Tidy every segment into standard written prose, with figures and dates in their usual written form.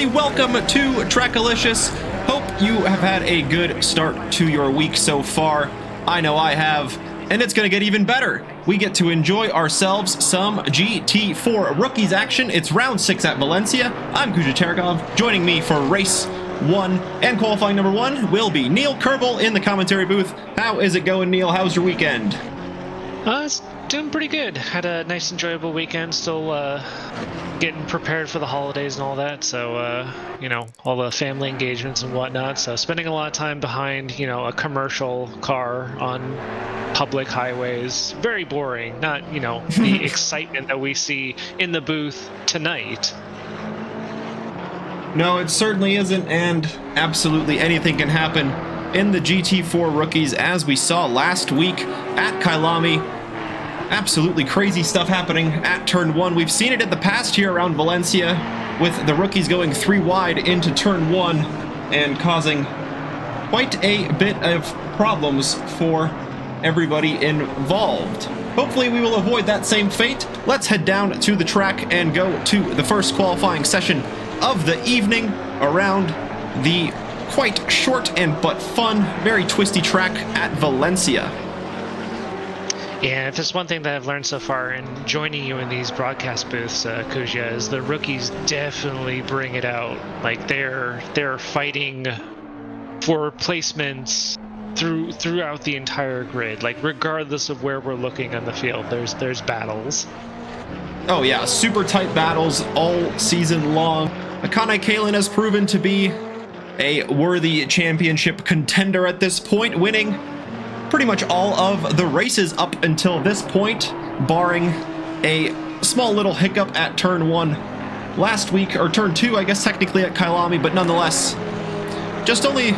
everybody. Welcome to Trackalicious. Hope you have had a good start to your week so far. I know I have, and it's going to get even better. We get to enjoy ourselves some GT4 Rookies action. It's round 6 at Valencia. I'm Kuja Tergov. Joining me for race 1 and qualifying number 1 will be Neil Kerbel in the commentary booth. How is it going, Neil? How's your weekend? It's doing pretty good. Had a nice, enjoyable weekend. Still getting prepared for the holidays and all that. So, all the family engagements and whatnot. So, spending a lot of time behind, a commercial car on public highways. Very boring. Not, the excitement that we see in the booth tonight. No, it certainly isn't, and absolutely anything can happen in the GT4 Rookies, as we saw last week at Kailami. Absolutely crazy stuff happening at turn 1. We've seen it in the past here around Valencia, with the rookies going 3 wide into turn 1 and causing quite a bit of problems for everybody involved. Hopefully we will avoid that same fate. Let's head down to the track and go to the first qualifying session of the evening around the quite short and but fun, very twisty track at Valencia. Yeah, if there's one thing that I've learned so far in joining you in these broadcast booths, Kuja, is the rookies definitely bring it out. Like they're fighting for placements throughout the entire grid. Like regardless of where we're looking on the field, there's battles. Oh yeah, super tight battles all season long. Akane Kalen has proven to be a worthy championship contender at this point, winning pretty much all of the races up until this point, barring a small little hiccup at turn 1 last week, or turn 2, I guess technically at Kailami, but nonetheless, just only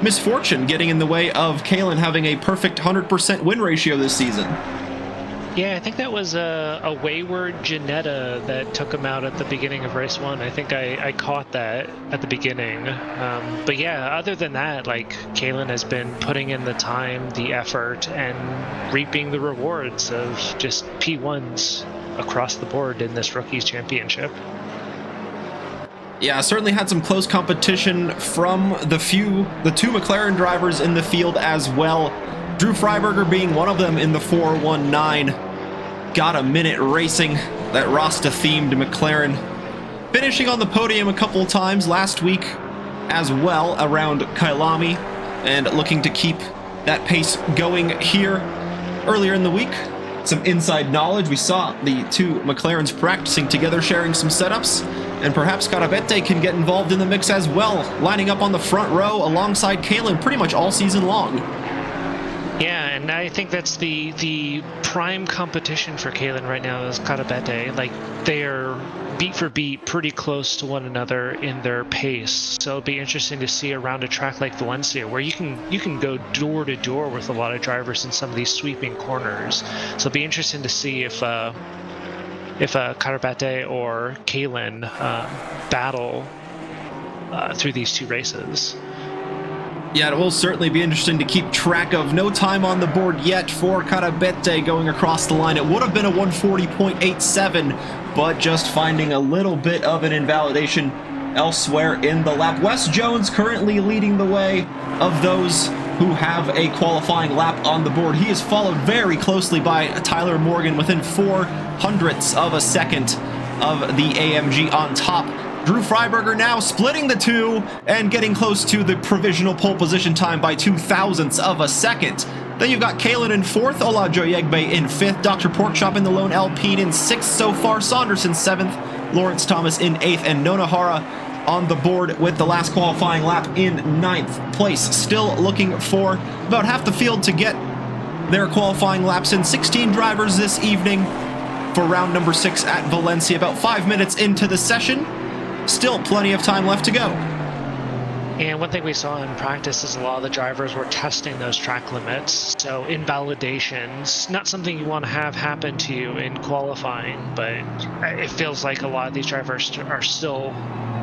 misfortune getting in the way of Kalen having a perfect 100% win ratio this season. Yeah, I think that was a wayward Janetta that took him out at the beginning of race 1. I think I caught that at the beginning. But yeah, other than that, like, Kalen has been putting in the time, the effort, and reaping the rewards of just P1s across the board in this Rookies Championship. Yeah, certainly had some close competition from the two McLaren drivers in the field as well. Drew Freiberger being one of them in the 419. Got a minute racing that Rasta-themed McLaren. Finishing on the podium a couple of times last week as well around Kailami, and looking to keep that pace going here earlier in the week. Some inside knowledge. We saw the two McLarens practicing together, sharing some setups, and perhaps Carabete can get involved in the mix as well, lining up on the front row alongside Kalen pretty much all season long. Yeah, and I think that's the prime competition for Kalen right now is Carabete. Like, they are beat for beat pretty close to one another in their pace. So it'll be interesting to see around a track like Valencia, where you can go door to door with a lot of drivers in some of these sweeping corners. So it'll be interesting to see if Carabete or Kalen battle through these two races. Yeah, it will certainly be interesting to keep track of. No time on the board yet for Carabete going across the line. It would have been a 140.87, but just finding a little bit of an invalidation elsewhere in the lap. Wes Jones currently leading the way of those who have a qualifying lap on the board. He is followed very closely by Tyler Morgan within 0.04 of a second of the AMG on top. Drew Freiberger now splitting the two and getting close to the provisional pole position time by 0.02 of a second. Then you've got Kalen in 4th, Ola Joyegbe in 5th, Dr. Porkchop in the Lone Alpine in 6th so far, Saunders in 7th, Lawrence Thomas in 8th, and Nonahara on the board with the last qualifying lap in 9th place. Still looking for about half the field to get their qualifying laps in. 16 drivers this evening for round number 6 at Valencia, about 5 minutes into the session. Still plenty of time left to go. And one thing we saw in practice is a lot of the drivers were testing those track limits. So invalidations, not something you want to have happen to you in qualifying, but it feels like a lot of these drivers are still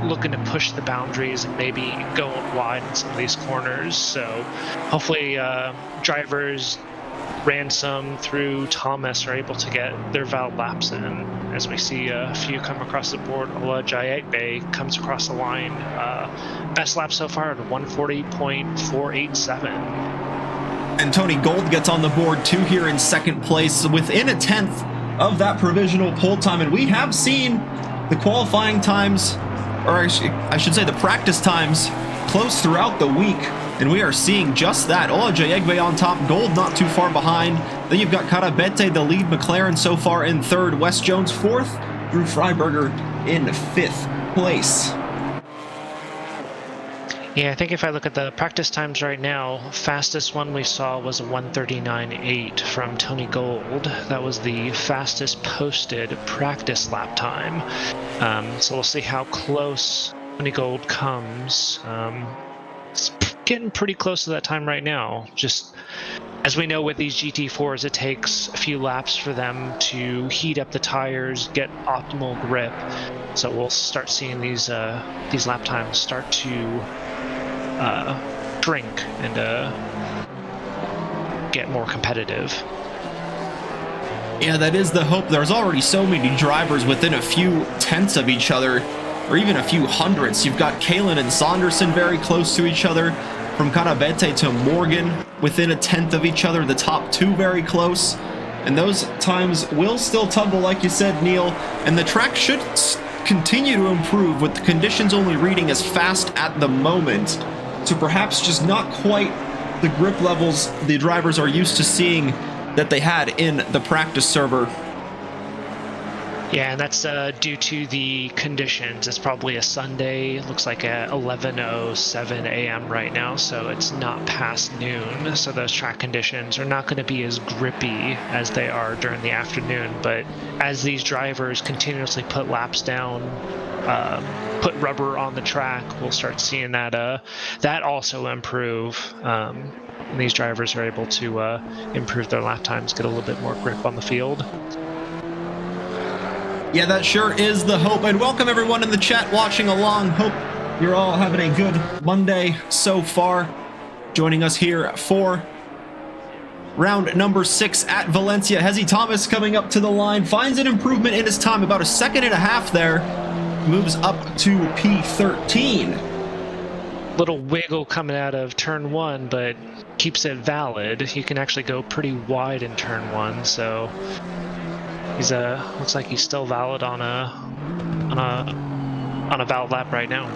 looking to push the boundaries and maybe go wide in some of these corners. So hopefully drivers Ransom through Thomas are able to get their valid laps in. As we see a few come across the board, Ola Jayegbe comes across the line. Best lap so far at 140.487. And Tony Gold gets on the board too here in second place, within a tenth of that provisional pole time. And we have seen the qualifying times, or I should say the practice times, close throughout the week. And we are seeing just that. Ola Jayegbe on top, Gold not too far behind. Then you've got Karabete, the lead McLaren so far in third, Wes Jones fourth, Drew Freiberger in fifth place. Yeah, I think if I look at the practice times right now, fastest one we saw was a 1:39.8 from Tony Gold. That was the fastest posted practice lap time. So we'll see how close Tony Gold comes. It's getting pretty close to that time right now. Just as we know with these GT4s, it takes a few laps for them to heat up the tires, get optimal grip. So we'll start seeing these lap times start to shrink and get more competitive. Yeah, that is the hope. There's already so many drivers within a few tenths of each other, or even a few hundredths. You've got Kalen and Saunderson very close to each other. From Karabete to Morgan, within a tenth of each other. The top two very close. And those times will still tumble, like you said, Neil. And the track should continue to improve, with the conditions only reading as fast at the moment. So perhaps just not quite the grip levels the drivers are used to seeing that they had in the practice server. Yeah, and that's due to the conditions. It's probably a Sunday. It looks like at 11:07 a.m. right now, so it's not past noon. So those track conditions are not going to be as grippy as they are during the afternoon. But as these drivers continuously put laps down, put rubber on the track, we'll start seeing that that also improve. And these drivers are able to improve their lap times, get a little bit more grip on the field. Yeah, that sure is the hope. And welcome everyone in the chat watching along. Hope you're all having a good Monday so far. Joining us here for round number 6 at Valencia. Hezi Thomas coming up to the line, finds an improvement in his time, about a second and a half there. Moves up to P13. Little wiggle coming out of turn 1, but keeps it valid. He can actually go pretty wide in turn 1, so he's looks like he's still valid on a valid lap right now.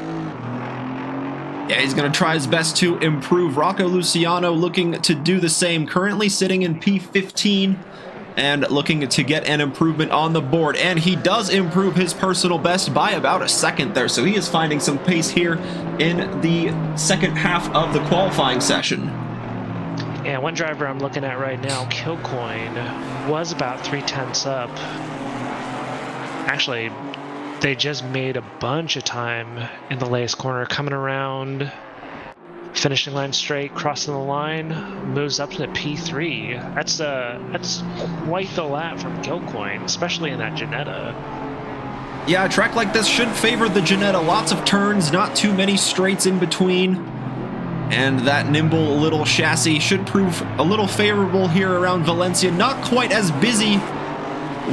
Yeah, he's going to try his best to improve. Rocco Luciano looking to do the same, currently sitting in P15 and looking to get an improvement on the board. And he does improve his personal best by about a second there, so he is finding some pace here in the second half of the qualifying session. Yeah, one driver I'm looking at right now, Kilcoyne, was about 3/10 up. Actually, they just made a bunch of time in the latest corner, coming around, finishing line straight, crossing the line, moves up to P3. That's quite the lap from Kilcoyne, especially in that Ginetta. Yeah, a track like this should favor the Ginetta. Lots of turns, not too many straights in between. And that nimble little chassis should prove a little favorable here around Valencia. Not quite as busy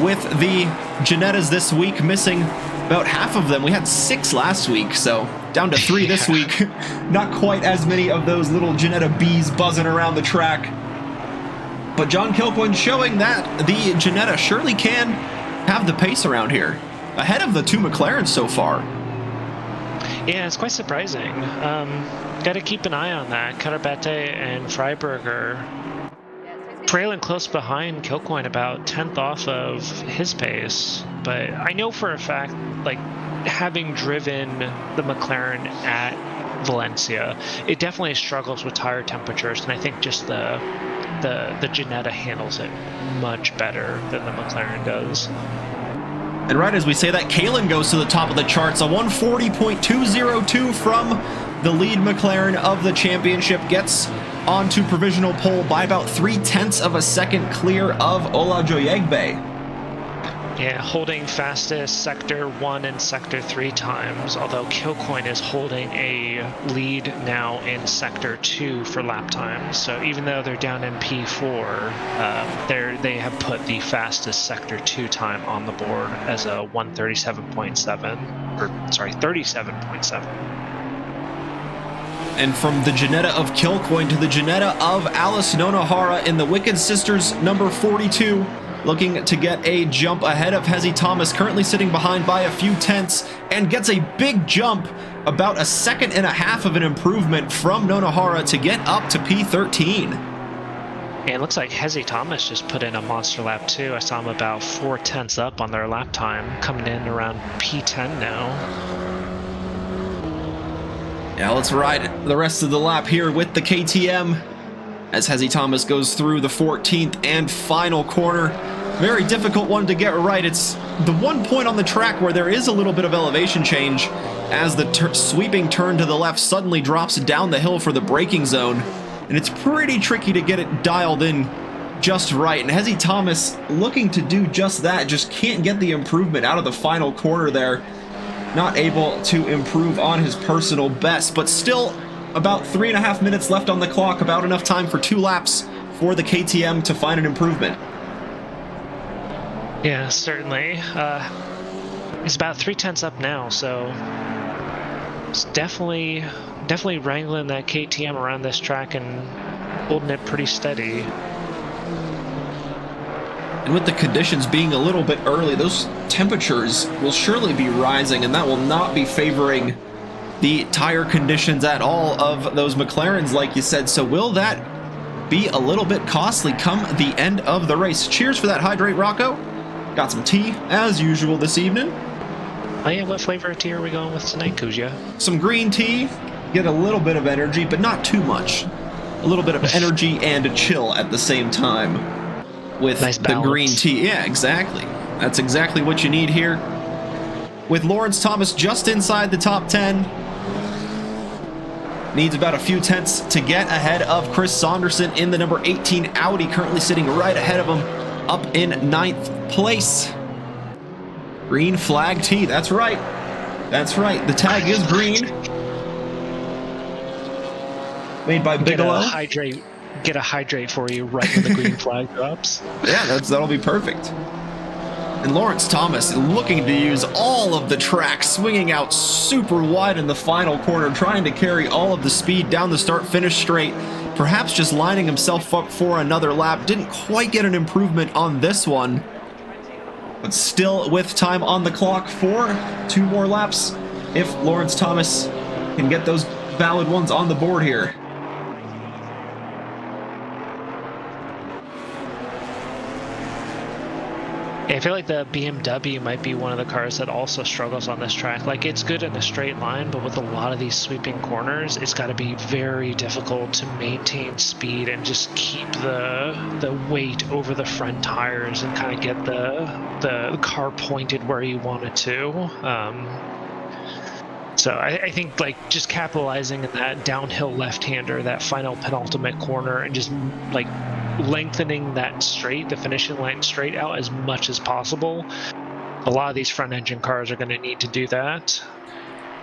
with the Ginettas this week, missing about half of them. We had 6 last week, so down to 3 this week. Not quite as many of those little Ginetta bees buzzing around the track. But John Kilcoyne showing that the Ginetta surely can have the pace around here, ahead of the 2 McLarens so far. Yeah, it's quite surprising. Got to keep an eye on that. Karabete and Freiberger trailing close behind Kilcoyne, about 10th off of his pace. But I know for a fact, like, having driven the McLaren at Valencia, it definitely struggles with tire temperatures, and I think just the Ginetta handles it much better than the McLaren does. And right as we say that, Kalen goes to the top of the charts. A 140.202 from the lead McLaren of the championship, gets onto provisional pole by about 0.3 of a second clear of Ola Jayegbe. Yeah, holding fastest Sector 1 and Sector 3 times, although Killcoin is holding a lead now in Sector 2 for lap times. So even though they're down in P4, they have put the fastest Sector 2 time on the board as a 137.7, or sorry, 37.7. And from the Janetta of Killcoin to the Janetta of Alice Nonohara in the Wicked Sisters number 42, looking to get a jump ahead of Hezi Thomas, currently sitting behind by a few tenths, and gets a big jump, about a second and a half of an improvement from Nonohara to get up to P13. And it looks like Hezi Thomas just put in a monster lap too. I saw him about 4 tenths up on their lap time, coming in around P10 now. Yeah, let's ride the rest of the lap here with the KTM as Hezi Thomas goes through the 14th and final corner. Very difficult one to get right. It's the one point on the track where there is a little bit of elevation change as the sweeping turn to the left suddenly drops down the hill for the braking zone. And it's pretty tricky to get it dialed in just right. And Hezi Thomas looking to do just that, just can't get the improvement out of the final corner there. Not able to improve on his personal best, but still about 3.5 minutes left on the clock, about enough time for 2 laps for the KTM to find an improvement. Yeah, certainly. He's about 3 tenths up now, so it's definitely wrangling that KTM around this track and holding it pretty steady. And with the conditions being a little bit early, those temperatures will surely be rising, and that will not be favoring the tire conditions at all of those McLarens, like you said. So will that be a little bit costly come the end of the race? Cheers for that hydrate, Rocco. Got some tea, as usual, this evening. Oh yeah, what flavor of tea are we going with tonight, Kuja? Some green tea, get a little bit of energy, but not too much. A little bit of energy and a chill at the same time with nice the green tea. Yeah, exactly. That's exactly what you need here. With Lawrence Thomas just inside the top 10. Needs about a few tenths to get ahead of Chris Saunderson in the number 18 Audi, currently sitting right ahead of him, up in 9th place. Green flag tea, that's right. That's right, the tag is green. Made by Bigelow. Get a hydrate for you right when the green flag drops. Yeah, that'll be perfect. And Lawrence Thomas looking to use all of the track, swinging out super wide in the final corner, trying to carry all of the speed down the start-finish straight, perhaps just lining himself up for another lap. Didn't quite get an improvement on this one, but still with time on the clock for 2 more laps if Lawrence Thomas can get those valid ones on the board here. I feel like the BMW might be one of the cars that also struggles on this track. Like, it's good in a straight line, but with a lot of these sweeping corners, it's got to be very difficult to maintain speed and just keep the weight over the front tires and kind of get the car pointed where you want it to. So I think, like, just capitalizing in that downhill left-hander, that final penultimate corner, and just, like, lengthening that straight, the finishing line straight out as much as possible. A lot of these front-engine cars are going to need to do that.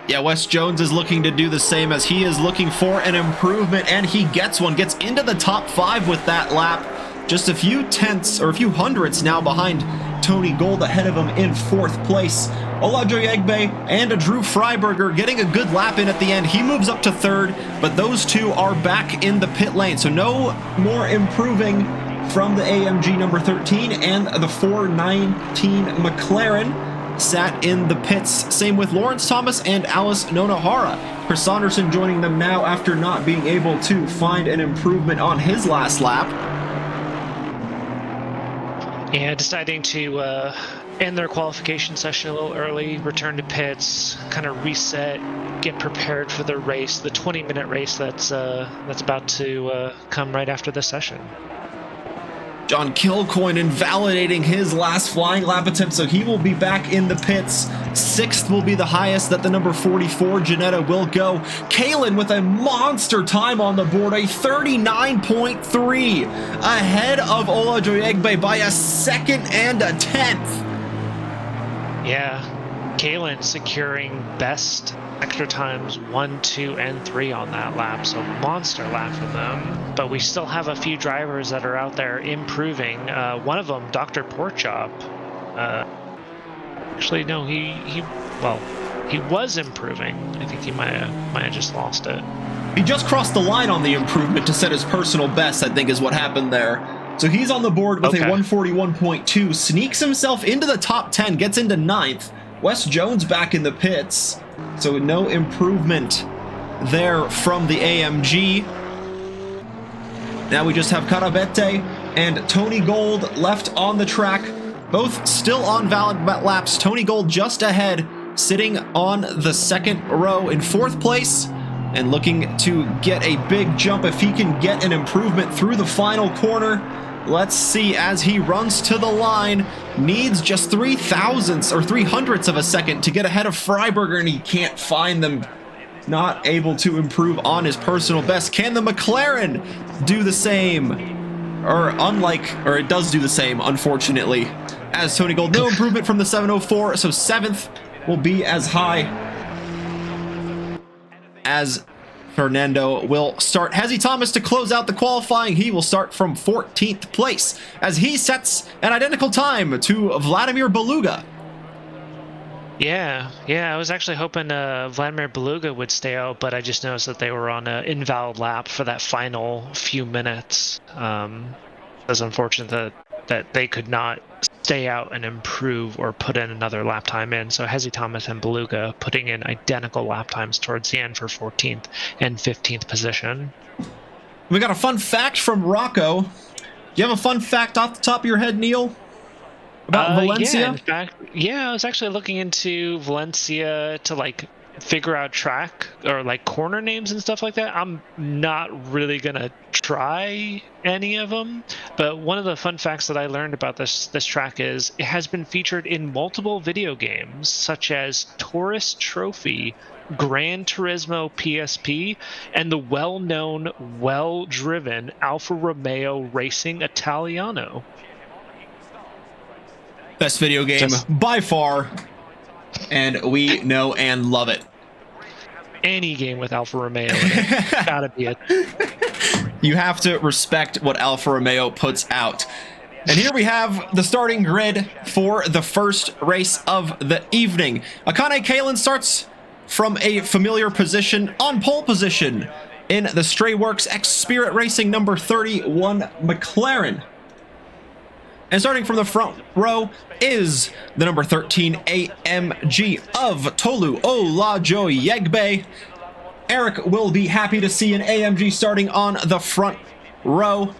Yeah, Wes Jones is looking to do the same, as he is looking for an improvement, and he gets one. Gets into the top 5 with that lap. Just a few tenths, or a few hundredths now behind Tony Gold, ahead of him in 4th place. Olajoy Egbe and Drew Freiberger getting a good lap in at the end. He moves up to 3rd, but those two are back in the pit lane. So no more improving from the AMG number 13, and the 419 McLaren sat in the pits. Same with Lawrence Thomas and Alice Nonohara. Chris Saunderson joining them now after not being able to find an improvement on his last lap. Yeah, deciding to end their qualification session a little early, return to pits, kind of reset, get prepared for the race, the 20-minute race that's about to come right after the session. John Kilcoyne invalidating his last flying lap attempt, so he will be back in the pits. 6th will be the highest that the number 44 Janetta will go. Kalen with a monster time on the board, a 39.3, ahead of Olajoy Egbe by a 2nd and a 10th. Yeah, Kalen securing best extra times 1, 2, and 3 on that lap, so monster lap for them. But we still have a few drivers that are out there improving. One of them, Dr. Porkchop. Actually, no, he was improving. I think he might have just lost it. He just crossed the line on the improvement to set his personal best, I think is what happened there. So he's on the board with a 141.2, sneaks himself into the top 10, gets into 9th. Wes Jones back in the pits, so no improvement there from the AMG. Now we just have Carabete and Tony Gold left on the track, both still on valid laps. Tony Gold just ahead, sitting on the second row in 4th place, and looking to get a big jump if he can get an improvement through the final corner. Let's see as he runs to the line. Needs just 0.003 or 0.03 of a second to get ahead of Freiberger, and he can't find them. Not able to improve on his personal best. Can the McLaren do the same? Or it does do the same, unfortunately. As Tony Gold, no improvement from the 704, so 7th will be as high as Fernando will start. Hezzy Thomas to close out the qualifying. He will start from 14th place as he sets an identical time to Vladimir Beluga. Yeah, I was actually hoping Vladimir Beluga would stay out, but I just noticed that they were on an invalid lap for that final few minutes. It was unfortunate that they could not stay out and improve or put in another lap time in. So Hezzy Thomas and Beluga putting in identical lap times towards the end for 14th and 15th position. We got a fun fact from Rocco. Do you have a fun fact off the top of your head, Neil? About Valencia? Yeah, in fact, I was actually looking into Valencia to figure out track or corner names and stuff like that. I'm not really gonna try any of them, but one of the fun facts that I learned about this track is it has been featured in multiple video games such as Taurus Trophy, Gran Turismo PSP, and the well-known, well-driven Alfa Romeo Racing Italiano. Best video game by far, and we know and love it. Any game with Alfa Romeo in it, gotta be it. You have to respect what Alfa Romeo puts out. And here we have the starting grid for the first race of the evening. Akane Kalen starts from a familiar position on pole position in the Strayworks X Spirit Racing number 31 McLaren. And starting from the front row is the number 13 AMG of Tolu Olajoyegbe. Eric will be happy to see an AMG starting on the front row,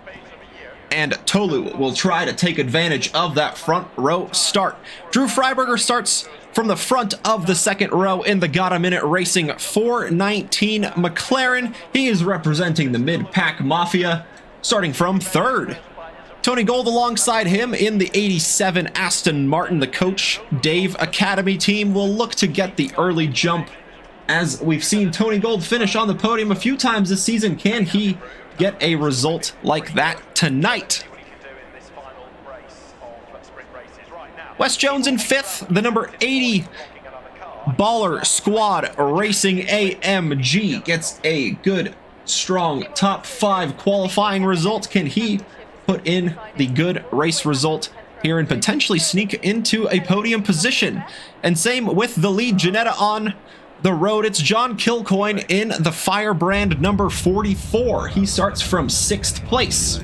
and Tolu will try to take advantage of that front row start. Drew Freiberger starts from the front of the second row in the Got a Minute Racing 419 McLaren. He is representing the mid-pack mafia, starting from third. Tony Gold alongside him in the 87 Aston Martin. The Coach Dave Academy team will look to get the early jump. As we've seen Tony Gold finish on the podium a few times this season, can he get a result like that tonight? Wes Jones in 5th, the number 80 Baller Squad Racing AMG gets a good, strong top 5 qualifying result. Can he put in the good race result here and potentially sneak into a podium position? And same with the lead Ginetta on the road. It's John Kilcoyne in the Firebrand number 44. He starts from 6th place.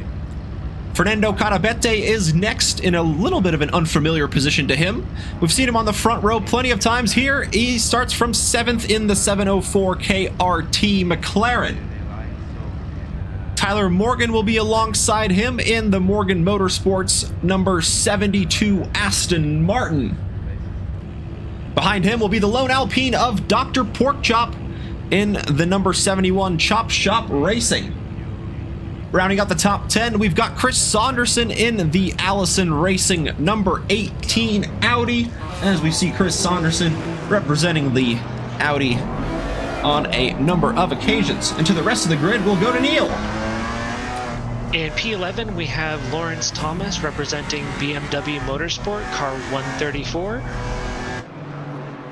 Fernando Carabete is next in a little bit of an unfamiliar position to him. We've seen him on the front row plenty of times here. He starts from 7th in the 704 KRT McLaren. Tyler Morgan will be alongside him in the Morgan Motorsports number 72 Aston Martin. Behind him will be the lone Alpine of Dr. Porkchop in the number 71 Chop Shop Racing. Rounding out the top 10, we've got Chris Saunderson in the Allison Racing number 18 Audi, as we see Chris Saunderson representing the Audi on a number of occasions. And to the rest of the grid, we'll go to Neil. In P11, we have Lawrence Thomas representing BMW Motorsport, car 134.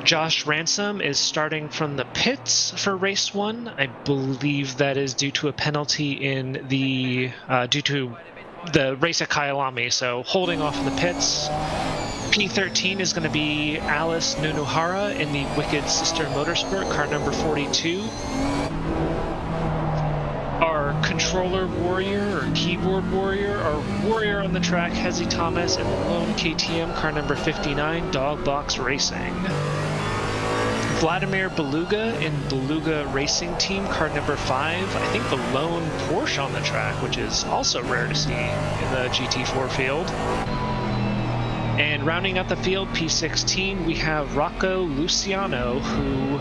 Josh Ransom is starting from the pits for race 1. I believe that is due to a penalty in the due to the race at Kyalami, so holding off in the pits. P13 is going to be Alice Nunuhara in the Wicked Sister Motorsport, car number 42. Our controller warrior or keyboard warrior, our warrior on the track, Hezi Thomas in the lone KTM, car number 59, Dog Box Racing. Vladimir Beluga in Beluga Racing Team, car number 5. I think the lone Porsche on the track, which is also rare to see in the GT4 field. And rounding out the field, P16, we have Rocco Luciano, who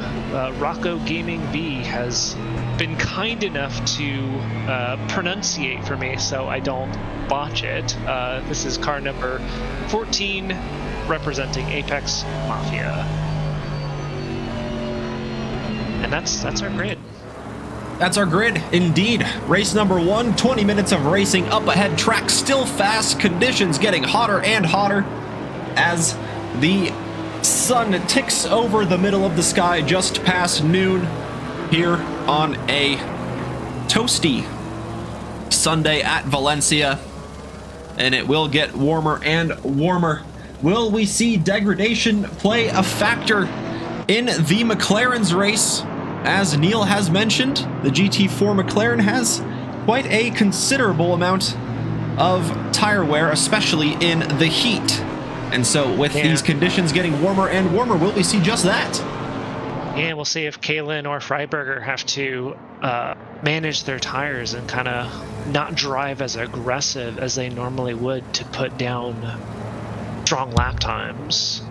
Rocco Gaming B has been kind enough to pronunciate for me so I don't botch it. This is car number 14, representing Apex Mafia. And that's our grid. That's our grid, indeed. Race number 1, 20 minutes of racing up ahead. Track still fast, conditions getting hotter and hotter as the sun ticks over the middle of the sky just past noon here on a toasty Sunday at Valencia. And it will get warmer and warmer. Will we see degradation play a factor in the McLaren's race? As Neil has mentioned, the GT4 McLaren has quite a considerable amount of tire wear, especially in the heat. And so with these conditions getting warmer and warmer, will we see just that? Yeah, we'll see if Kalen or Freiberger have to manage their tires and kind of not drive as aggressive as they normally would to put down strong lap times.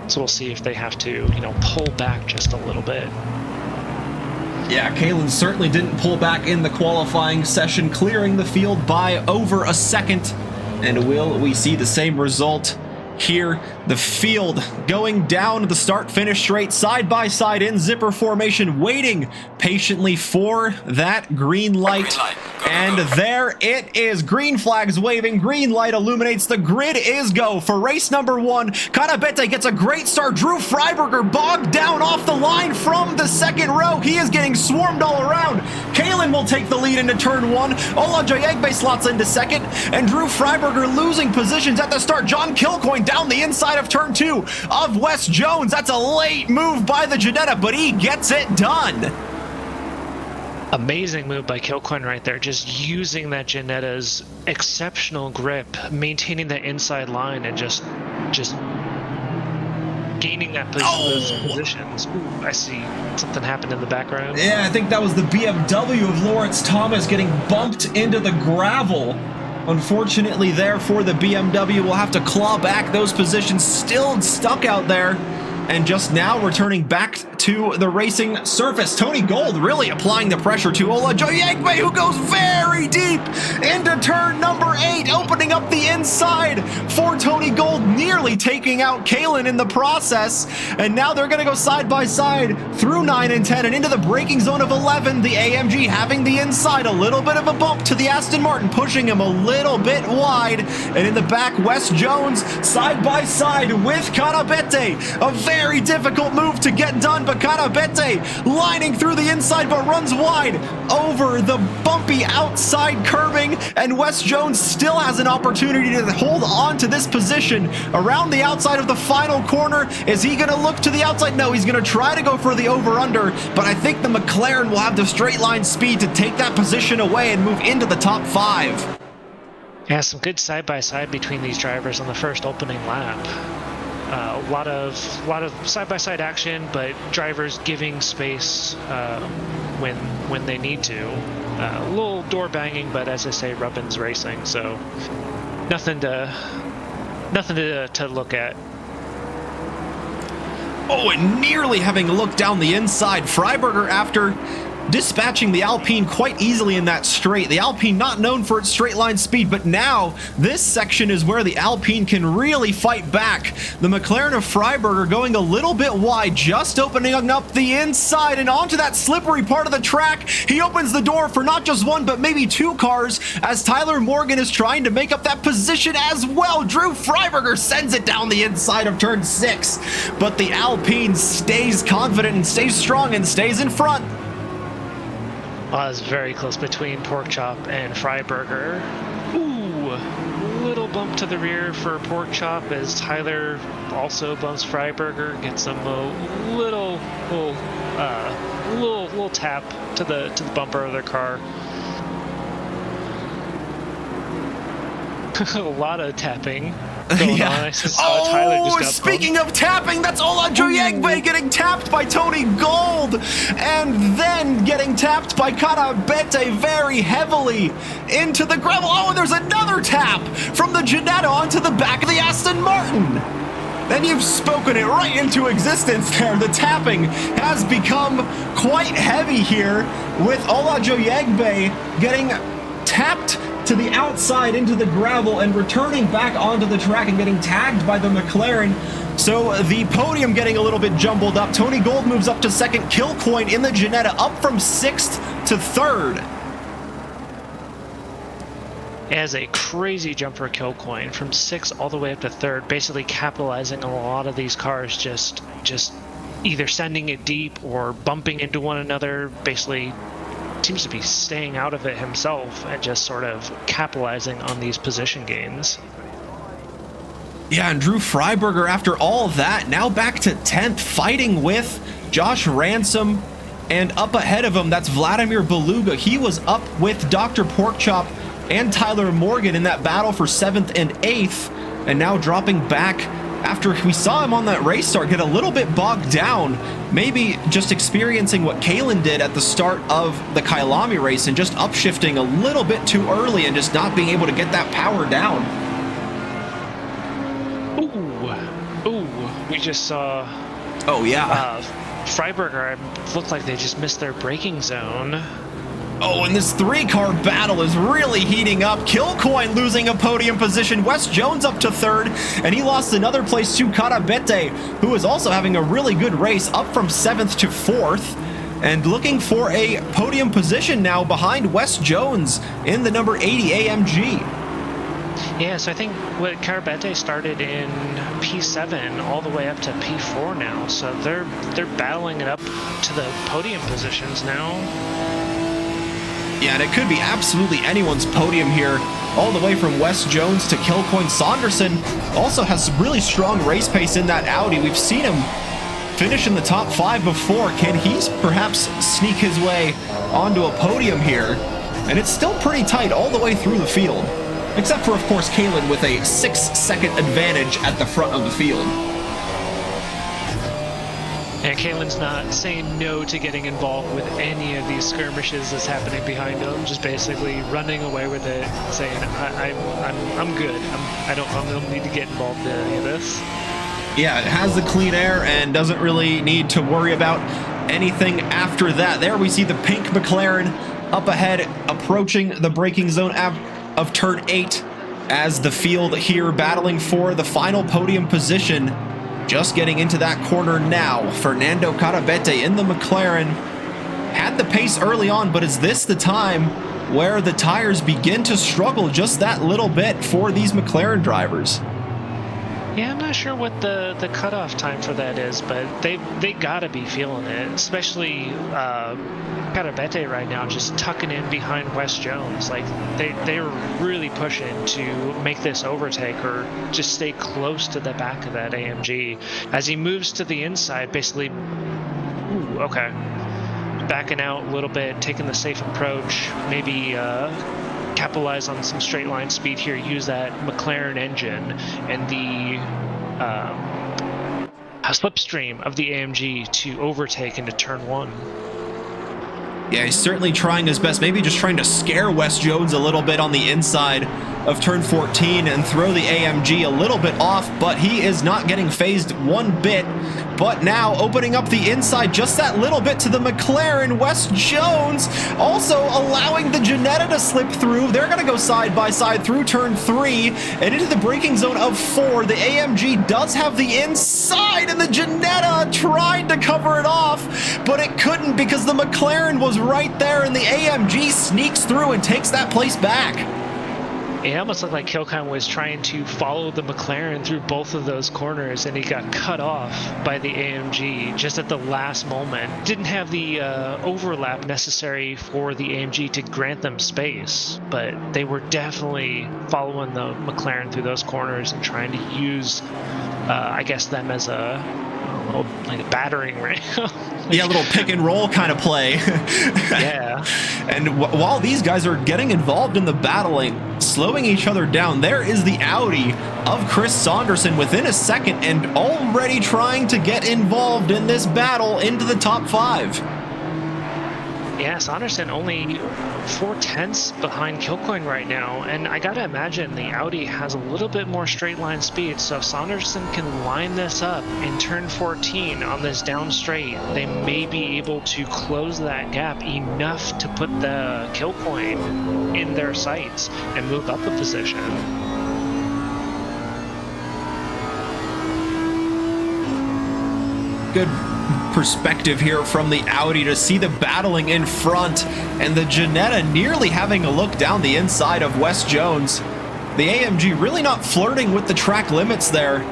So we'll see if they have to, pull back just a little bit. Yeah, Kalen certainly didn't pull back in the qualifying session, clearing the field by over a second. And will we see the same result here? The field going down the start-finish straight, side by side in zipper formation, waiting patiently for that green light. And there it is. Green flags waving, green light illuminates. The grid is go for race number 1. Kanabete gets a great start. Drew Freiberger bogged down off the line from the second row. He is getting swarmed all around. Kalen will take the lead into turn 1. Ola Jayegbe slots into second. And Drew Freiberger losing positions at the start. John Kilcoyne down the inside of turn 2 of Wes Jones. That's a late move by the Ginetta, but he gets it done. Amazing move by Kilcoyne right there, just using that Ginetta's exceptional grip, maintaining that inside line, and just gaining that those positions. Ooh, I see something happened in the background. Yeah, I think that was the BMW of Lawrence Thomas getting bumped into the gravel. Unfortunately there for the BMW, we'll have to claw back those positions, still stuck out there. And just now returning back to the racing surface. Tony Gold really applying the pressure to Ola Jayegbe, who goes very deep into turn number 8, opening up the inside for Tony Gold, nearly taking out Kalen in the process. And now they're going to go side by side through 9 and 10 and into the braking zone of 11. The AMG having the inside, a little bit of a bump to the Aston Martin, pushing him a little bit wide. And in the back, Wes Jones side by side with Kanabete. A very difficult move to get done, but Kanabete lining through the inside but runs wide over the bumpy outside curbing, and Wes Jones still has an opportunity to hold on to this position around the outside of the final corner. Is he going to look to the outside? No, he's going to try to go for the over-under, but I think the McLaren will have the straight line speed to take that position away and move into the top 5. Yeah, some good side-by-side between these drivers on the first opening lap. A lot of side-by-side action, but drivers giving space when they need to. A little door banging, but as I say, Rubbin's racing, so nothing to look at. Oh, and nearly having looked down the inside. Freiberger, after dispatching the Alpine quite easily in that straight. The Alpine not known for its straight line speed, but now this section is where the Alpine can really fight back. The McLaren of Freiberger going a little bit wide, just opening up the inside and onto that slippery part of the track. He opens the door for not just one, but maybe two cars as Tyler Morgan is trying to make up that position as well. Drew Freiberger sends it down the inside of turn 6, but the Alpine stays confident and stays strong and stays in front. Was very close between Porkchop and Freiberger. Ooh, little bump to the rear for Porkchop as Tyler also bumps Freiberger, gets him a little tap to the bumper of their car. A lot of tapping going on. I just saw Tyler just got speaking of tapping, that's Ola Joyegbe getting tapped by Tony Gold, and then getting tapped by Karabete very heavily into the gravel. Oh, and there's another tap from the Ginetta onto the back of the Aston Martin. Then you've spoken it right into existence there. The tapping has become quite heavy here with Ola Joyegbe getting tapped to the outside into the gravel and returning back onto the track and getting tagged by the McLaren. So the podium getting a little bit jumbled up. Tony Gold moves up to second. Kilcoyne in the Ginetta up from 6th to 3rd. It has a crazy jump for Kilcoyne from 6th all the way up to 3rd, basically capitalizing on a lot of these cars just either sending it deep or bumping into one another, basically seems to be staying out of it himself and just sort of capitalizing on these position gains. Yeah, and Drew Freiberger, after all that, now back to 10th, fighting with Josh Ransom, and up ahead of him, that's Vladimir Beluga. He was up with Dr. Porkchop and Tyler Morgan in that battle for 7th and 8th, and now dropping back after we saw him on that race start get a little bit bogged down, maybe just experiencing what Kalen did at the start of the Kyalami race and just upshifting a little bit too early and just not being able to get that power down. Ooh, we just saw... Oh, yeah. Freiberger looked like they just missed their braking zone. Oh, and this 3-car battle is really heating up. Kilcoyne losing a podium position. Wes Jones up to 3rd, and he lost another place to Karabete, who is also having a really good race, up from 7th to 4th, and looking for a podium position now behind Wes Jones in the number 80 AMG. Yeah, so I think what Karabete started in P7 all the way up to P4 now, so they're battling it up to the podium positions now. Yeah, and it could be absolutely anyone's podium here, all the way from Wes Jones to Kilcoyne. Saunderson also has really strong race pace in that Audi. We've seen him finish in the top 5 before. Can he perhaps sneak his way onto a podium here? And it's still pretty tight all the way through the field, except for, of course, Kalen with a 6-second advantage at the front of the field. And Kalen's not saying no to getting involved with any of these skirmishes that's happening behind him, just basically running away with it, saying, I'm good. I don't need to get involved in any of this. Yeah, it has the clean air and doesn't really need to worry about anything after that. There we see the pink McLaren up ahead, approaching the braking zone of turn 8 as the field here battling for the final podium position. Just getting into that corner now. Fernando Karabete in the McLaren. Had the pace early on, but is this the time where the tires begin to struggle just that little bit for these McLaren drivers? Yeah, I'm not sure what the cutoff time for that is, but they gotta be feeling it, especially Karabete right now, just tucking in behind Wes Jones. Like they're really pushing to make this overtake or just stay close to the back of that AMG as he moves to the inside, basically. Ooh, okay, backing out a little bit, taking the safe approach, maybe capitalize on some straight line speed here, use that McLaren engine and the slipstream of the AMG to overtake into turn 1. Yeah, he's certainly trying his best, maybe just trying to scare Wes Jones a little bit on the inside of turn 14 and throw the AMG a little bit off, but he is not getting phased one bit. But now opening up the inside just that little bit to the McLaren. Wes Jones also allowing the Ginetta to slip through. They're going to go side by side through turn 3 and into the braking zone of 4. The AMG does have the inside, and the Ginetta tried to cover it off, but it couldn't because the McLaren was right there, and the AMG sneaks through and takes that place back. It almost looked like Kilcon was trying to follow the McLaren through both of those corners, and he got cut off by the AMG just at the last moment. Didn't have the overlap necessary for the AMG to grant them space, but they were definitely following the McLaren through those corners and trying to use, I guess, them as a battering ram. Yeah, a little pick and roll kind of play. Yeah. And while these guys are getting involved in the battling, slowing each other down, there is the Audi of Chris Saunderson within a second and already trying to get involved in this battle into the top 5. Yeah, Saunderson only 4/10 behind Kilcoin right now, and I gotta imagine the Audi has a little bit more straight line speed, so if Saunderson can line this up in turn 14 on this down straight, they may be able to close that gap enough to put the Kilcoin in their sights and move up a position. Good perspective here from the Audi to see the battling in front, and the Ginetta nearly having a look down the inside of Wes Jones. The AMG really not flirting with the track limits there.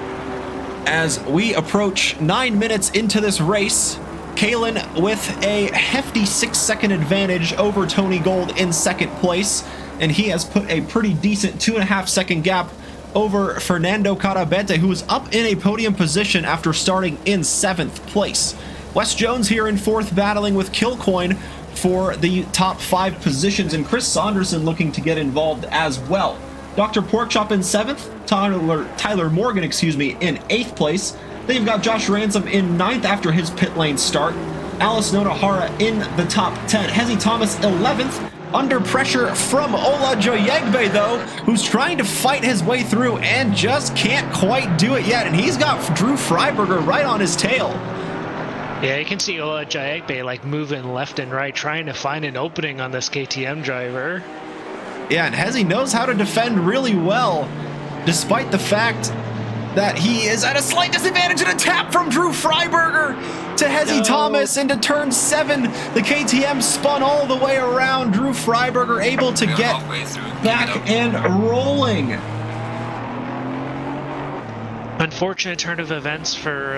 As we approach 9 minutes into this race, Kalen with a hefty 6-second advantage over Tony Gold in second place, and he has put a pretty decent 2.5-second gap over Fernando Carabete, who was up in a podium position after starting in 7th place. Wes Jones here in 4th, battling with Kilcoin for the top 5 positions, and Chris Saunderson looking to get involved as well. Dr. Porkchop in 7th, Tyler Morgan, in 8th place. Then you've got Josh Ransom in 9th after his pit lane start. Alice Nonohara in the top 10. Hezi Thomas 11th. Under pressure from Ola Joyegbe, though, who's trying to fight his way through and just can't quite do it yet. And he's got Drew Freiberger right on his tail. Yeah, you can see Ola Joyegbe like moving left and right, trying to find an opening on this KTM driver. Yeah, and Hezi knows how to defend really well, despite the fact that he is at a slight disadvantage, and a tap from Drew Freiberger to Hezi Thomas into turn 7. The KTM spun all the way around. Drew Freiberger able to get back and rolling. Unfortunate turn of events for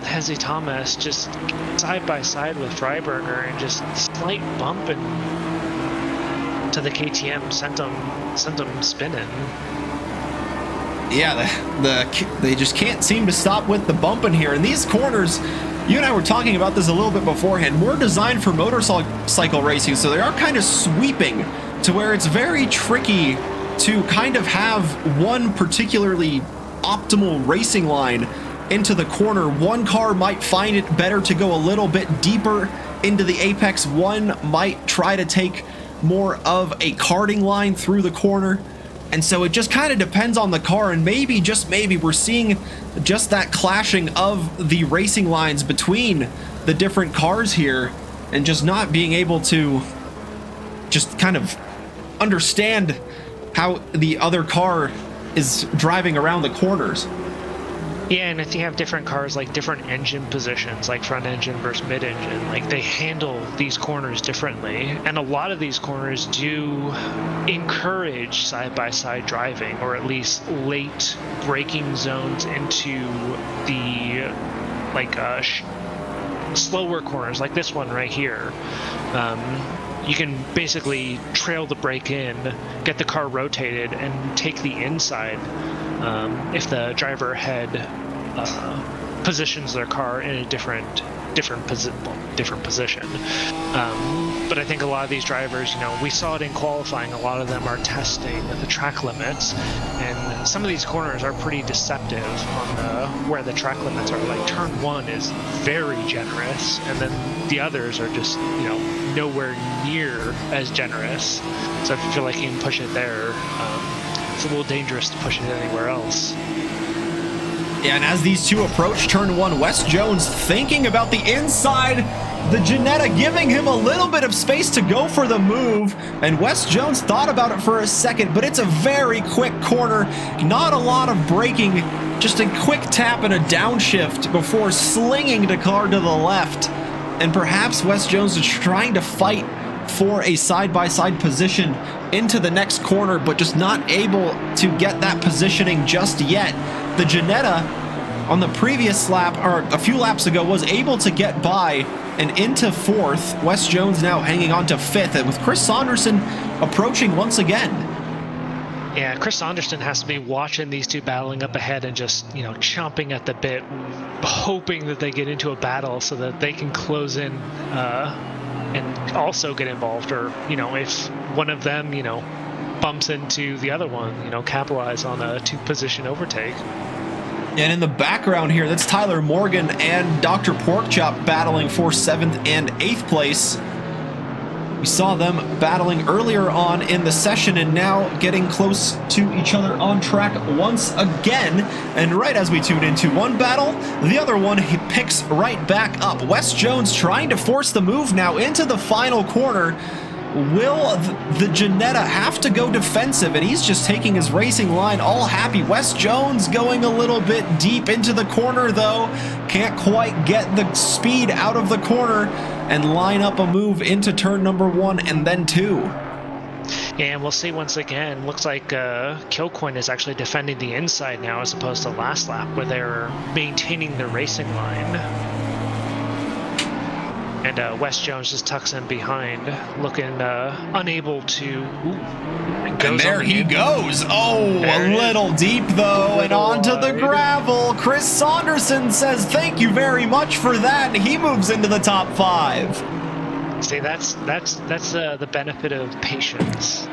Hezi Thomas, just side by side with Freiberger, and just slight bump and to the KTM sent them spinning. Yeah, they just can't seem to stop with the bumping here. And these corners, you and I were talking about this a little bit beforehand, more designed for motorcycle racing, so they are kind of sweeping to where it's very tricky to kind of have one particularly optimal racing line into the corner. One car might find it better to go a little bit deeper into the apex. One might try to take more of a karting line through the corner. And so it just kind of depends on the car, and maybe, just maybe, we're seeing just that clashing of the racing lines between the different cars here, and just not being able to just kind of understand how the other car is driving around the corners. Yeah, and if you have different cars, like different engine positions, like front engine versus mid engine, like they handle these corners differently. And a lot of these corners do encourage side-by-side driving, or at least late braking zones into the slower corners, like this one right here. You can basically trail the brake in, get the car rotated, and take the inside if the driver ahead positions their car in a different position. But I think a lot of these drivers, we saw it in qualifying, a lot of them are testing the track limits, and some of these corners are pretty deceptive on where the track limits are. Like turn 1 is very generous, and then the others are just nowhere near as generous. So if you feel like you can push it there, it's a little dangerous to push it anywhere else. Yeah, and as these two approach turn one, Wes Jones thinking about the inside. The Ginetta giving him a little bit of space to go for the move, and Wes Jones thought about it for a second, but it's a very quick corner. Not a lot of braking, just a quick tap and a downshift before slinging the car to the left. And perhaps Wes Jones is trying to fight for a side-by-side position into the next corner, but just not able to get that positioning just yet. The Ginetta on the previous lap, or a few laps ago, was able to get by and into fourth. Wes Jones now hanging on to fifth, and with Chris Saunderson approaching once again. Yeah, Chris Saunderson has to be watching these two battling up ahead and just, chomping at the bit, hoping that they get into a battle so that they can close in and also get involved, or, if one of them, bumps into the other one, capitalize on a two-position overtake. And in the background here, that's Tyler Morgan and Dr. Porkchop battling for 7th and 8th place. We saw them battling earlier on in the session and now getting close to each other on track once again. And right as we tune into one battle, the other one he picks right back up. Wes Jones trying to force the move now into the final corner. Will the Ginetta have to go defensive? And he's just taking his racing line all happy. Wes Jones going a little bit deep into the corner, though. Can't quite get the speed out of the corner and line up a move into turn number 1 and then 2. And we'll see once again, looks like Kilcoyne is actually defending the inside now as opposed to last lap where they're maintaining the racing line. And Wes Jones just tucks in behind, looking unable to... And there he goes. Oh, a little deep, though, and onto the gravel. Chris Saunderson says thank you very much for that, and he moves into the top 5. See, that's the benefit of patience.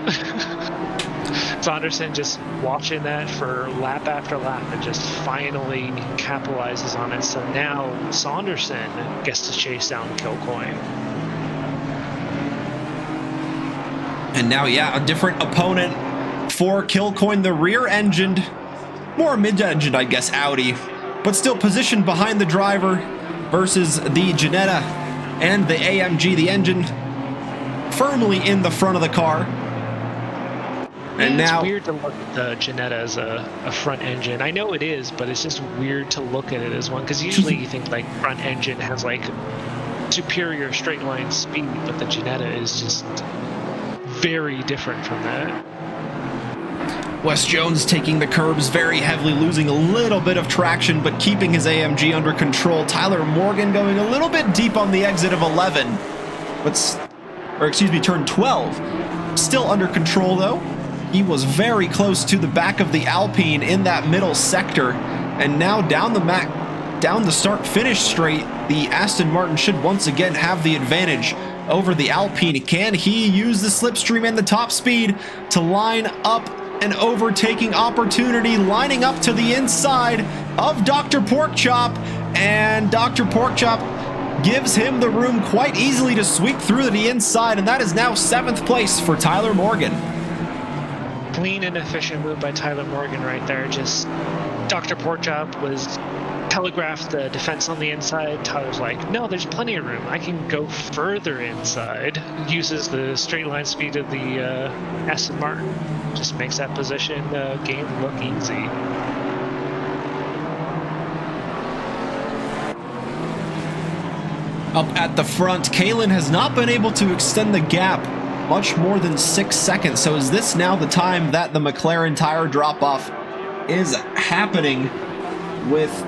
Saunderson just watching that for lap after lap and just finally capitalizes on it. So now Saunderson gets to chase down Kilcoyne. And now, yeah, a different opponent for Kilcoyne, the rear-engined, more mid-engined, I guess, Audi, but still positioned behind the driver versus the Ginetta and the AMG, the engine firmly in the front of the car. And it's now, weird to look at the Ginetta as a front engine. I know it is, but it's just weird to look at it as one, because usually you think like front engine has like superior straight line speed, but the Ginetta is just very different from that. Wes Jones taking the curbs very heavily, losing a little bit of traction, but keeping his AMG under control. Tyler Morgan going a little bit deep on the exit of 11, turn 12. Still under control though. He was very close to the back of the Alpine in that middle sector, and now down the start-finish straight, the Aston Martin should once again have the advantage over the Alpine. Can he use the slipstream and the top speed to line up an overtaking opportunity, lining up to the inside of Dr. Porkchop, and Dr. Porkchop gives him the room quite easily to sweep through to the inside, and that is now 7th place for Tyler Morgan. Clean and efficient move by Tyler Morgan right there. Just Dr. Porkchop was telegraphed the defense on the inside. Tyler's like, no, there's plenty of room. I can go further inside. Uses the straight line speed of the Aston Martin. Just makes that position game look easy. Up at the front, Kalen has not been able to extend the gap much more than 6 seconds. So is this now the time that the McLaren tire drop-off is happening, with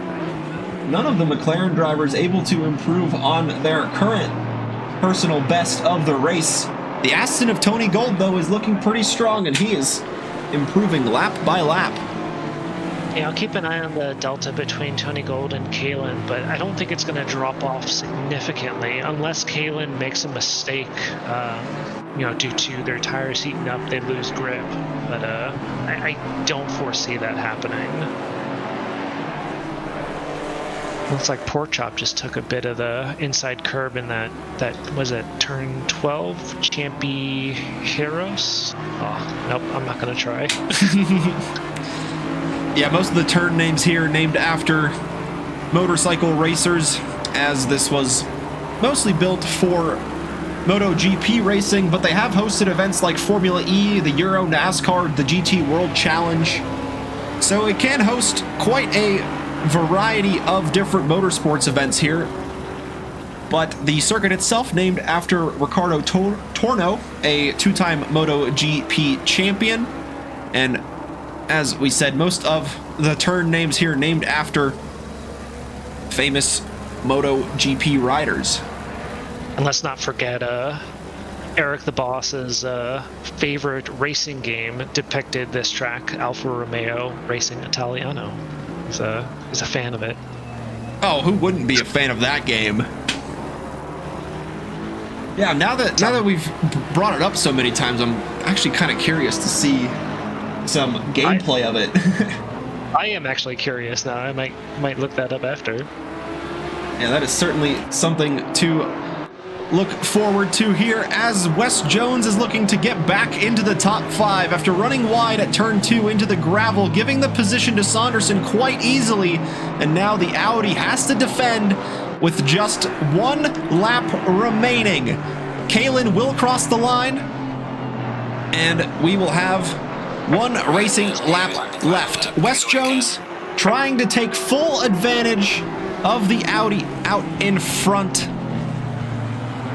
none of the McLaren drivers able to improve on their current personal best of the race? The Aston of Tony Gold, though, is looking pretty strong, and he is improving lap by lap. Yeah, I'll keep an eye on the delta between Tony Gold and Kalen, but I don't think it's going to drop off significantly unless Kalen makes a mistake, due to their tires heating up, they lose grip. But I don't foresee that happening. Looks like Porkchop just took a bit of the inside curb in that was it turn 12 Champy Heroes. Oh nope, I'm not gonna try. Yeah, most of the turn names here named after motorcycle racers, as this was mostly built for MotoGP racing, but they have hosted events like Formula E, the Euro NASCAR, the GT World Challenge. So it can host quite a variety of different motorsports events here. But the circuit itself named after Ricardo Torno, a two-time MotoGP champion. And as we said, most of the turn names here named after famous MotoGP riders. And let's not forget Eric the Boss's favorite racing game depicted this track, Alfa Romeo Racing Italiano. He's a fan of it. Oh, who wouldn't be a fan of that game? Yeah, now that we've brought it up so many times, I'm actually kind of curious to see some gameplay of it. I am actually curious now. I might look that up after. Yeah, that is certainly something to look forward to here, as Wes Jones is looking to get back into the top 5 after running wide at turn 2 into the gravel, giving the position to Saunderson quite easily. And now the Audi has to defend with just 1 lap remaining. Kalen will cross the line, and we will have 1 racing lap left. Wes Jones trying to take full advantage of the Audi out in front.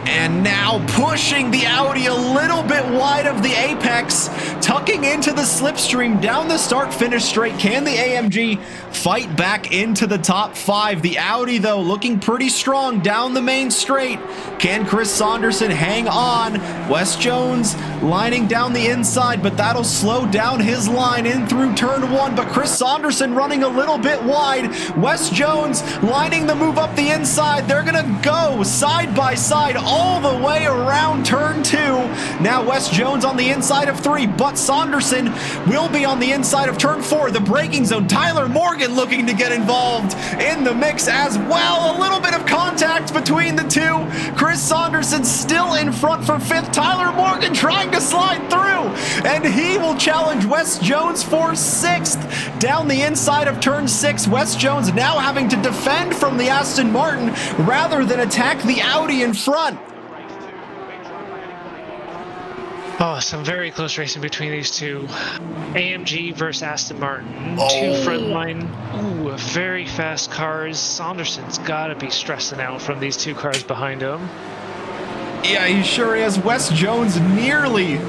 And now pushing the Audi a little bit wide of the apex, tucking into the slipstream down the start-finish straight. Can the AMG fight back into the top 5? The Audi, though, looking pretty strong down the main straight. Can Chris Saunderson hang on? Wes Jones lining down the inside, but that'll slow down his line in through turn 1. But Chris Saunderson running a little bit wide. Wes Jones lining the move up the inside. They're going to go side by side all the way around turn 2. Now Wes Jones on the inside of 3, but Saunderson will be on the inside of turn 4. The braking zone, Tyler Morgan looking to get involved in the mix as well. A little bit of contact between the two. Chris Saunderson still in front for 5th. Tyler Morgan trying to slide through, and he will challenge Wes Jones for 6th. Down the inside of turn 6, Wes Jones now having to defend from the Aston Martin rather than attack the Audi in front. Oh, some very close racing between these two. AMG versus Aston Martin. Two frontline, very fast cars. Saunderson's got to be stressing out from these two cars behind him. Yeah, he sure is. Wes Jones nearly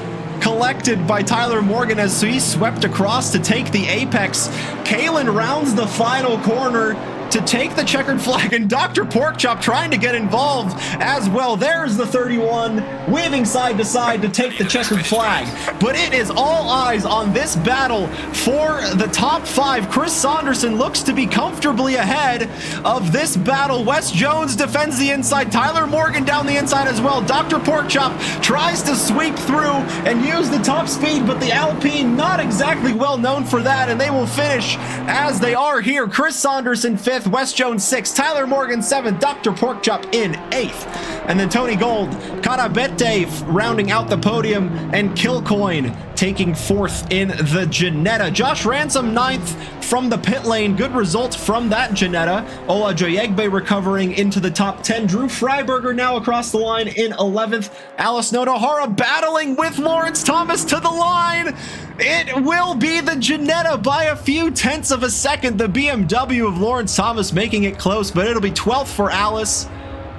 collected by Tyler Morgan as he swept across to take the apex. Kalen rounds the final corner to take the checkered flag, and Dr. Porkchop trying to get involved as well. There's the 31 waving side to side to take the checkered flag. But it is all eyes on this battle for the top 5. Chris Saunderson looks to be comfortably ahead of this battle. Wes Jones defends the inside. Tyler Morgan down the inside as well. Dr. Porkchop tries to sweep through and use the top speed, but the Alpine not exactly well known for that, and they will finish as they are here. Chris Saunderson 5th, Wes Jones 6th, Tyler Morgan 7th, Dr. Porkchop in 8th. And then Tony Gold, Carabete rounding out the podium, and Kilcoin taking 4th in the Ginetta. Josh Ransom 9th from the pit lane. Good result from that Ginetta. Ola Joyegbe recovering into the top 10. Drew Freiberger now across the line in 11th. Alice Nodohara battling with Lawrence Thomas to the line. It will be the Ginetta by a few tenths of a second. The BMW of Lawrence Thomas making it close, but it'll be 12th for Alice,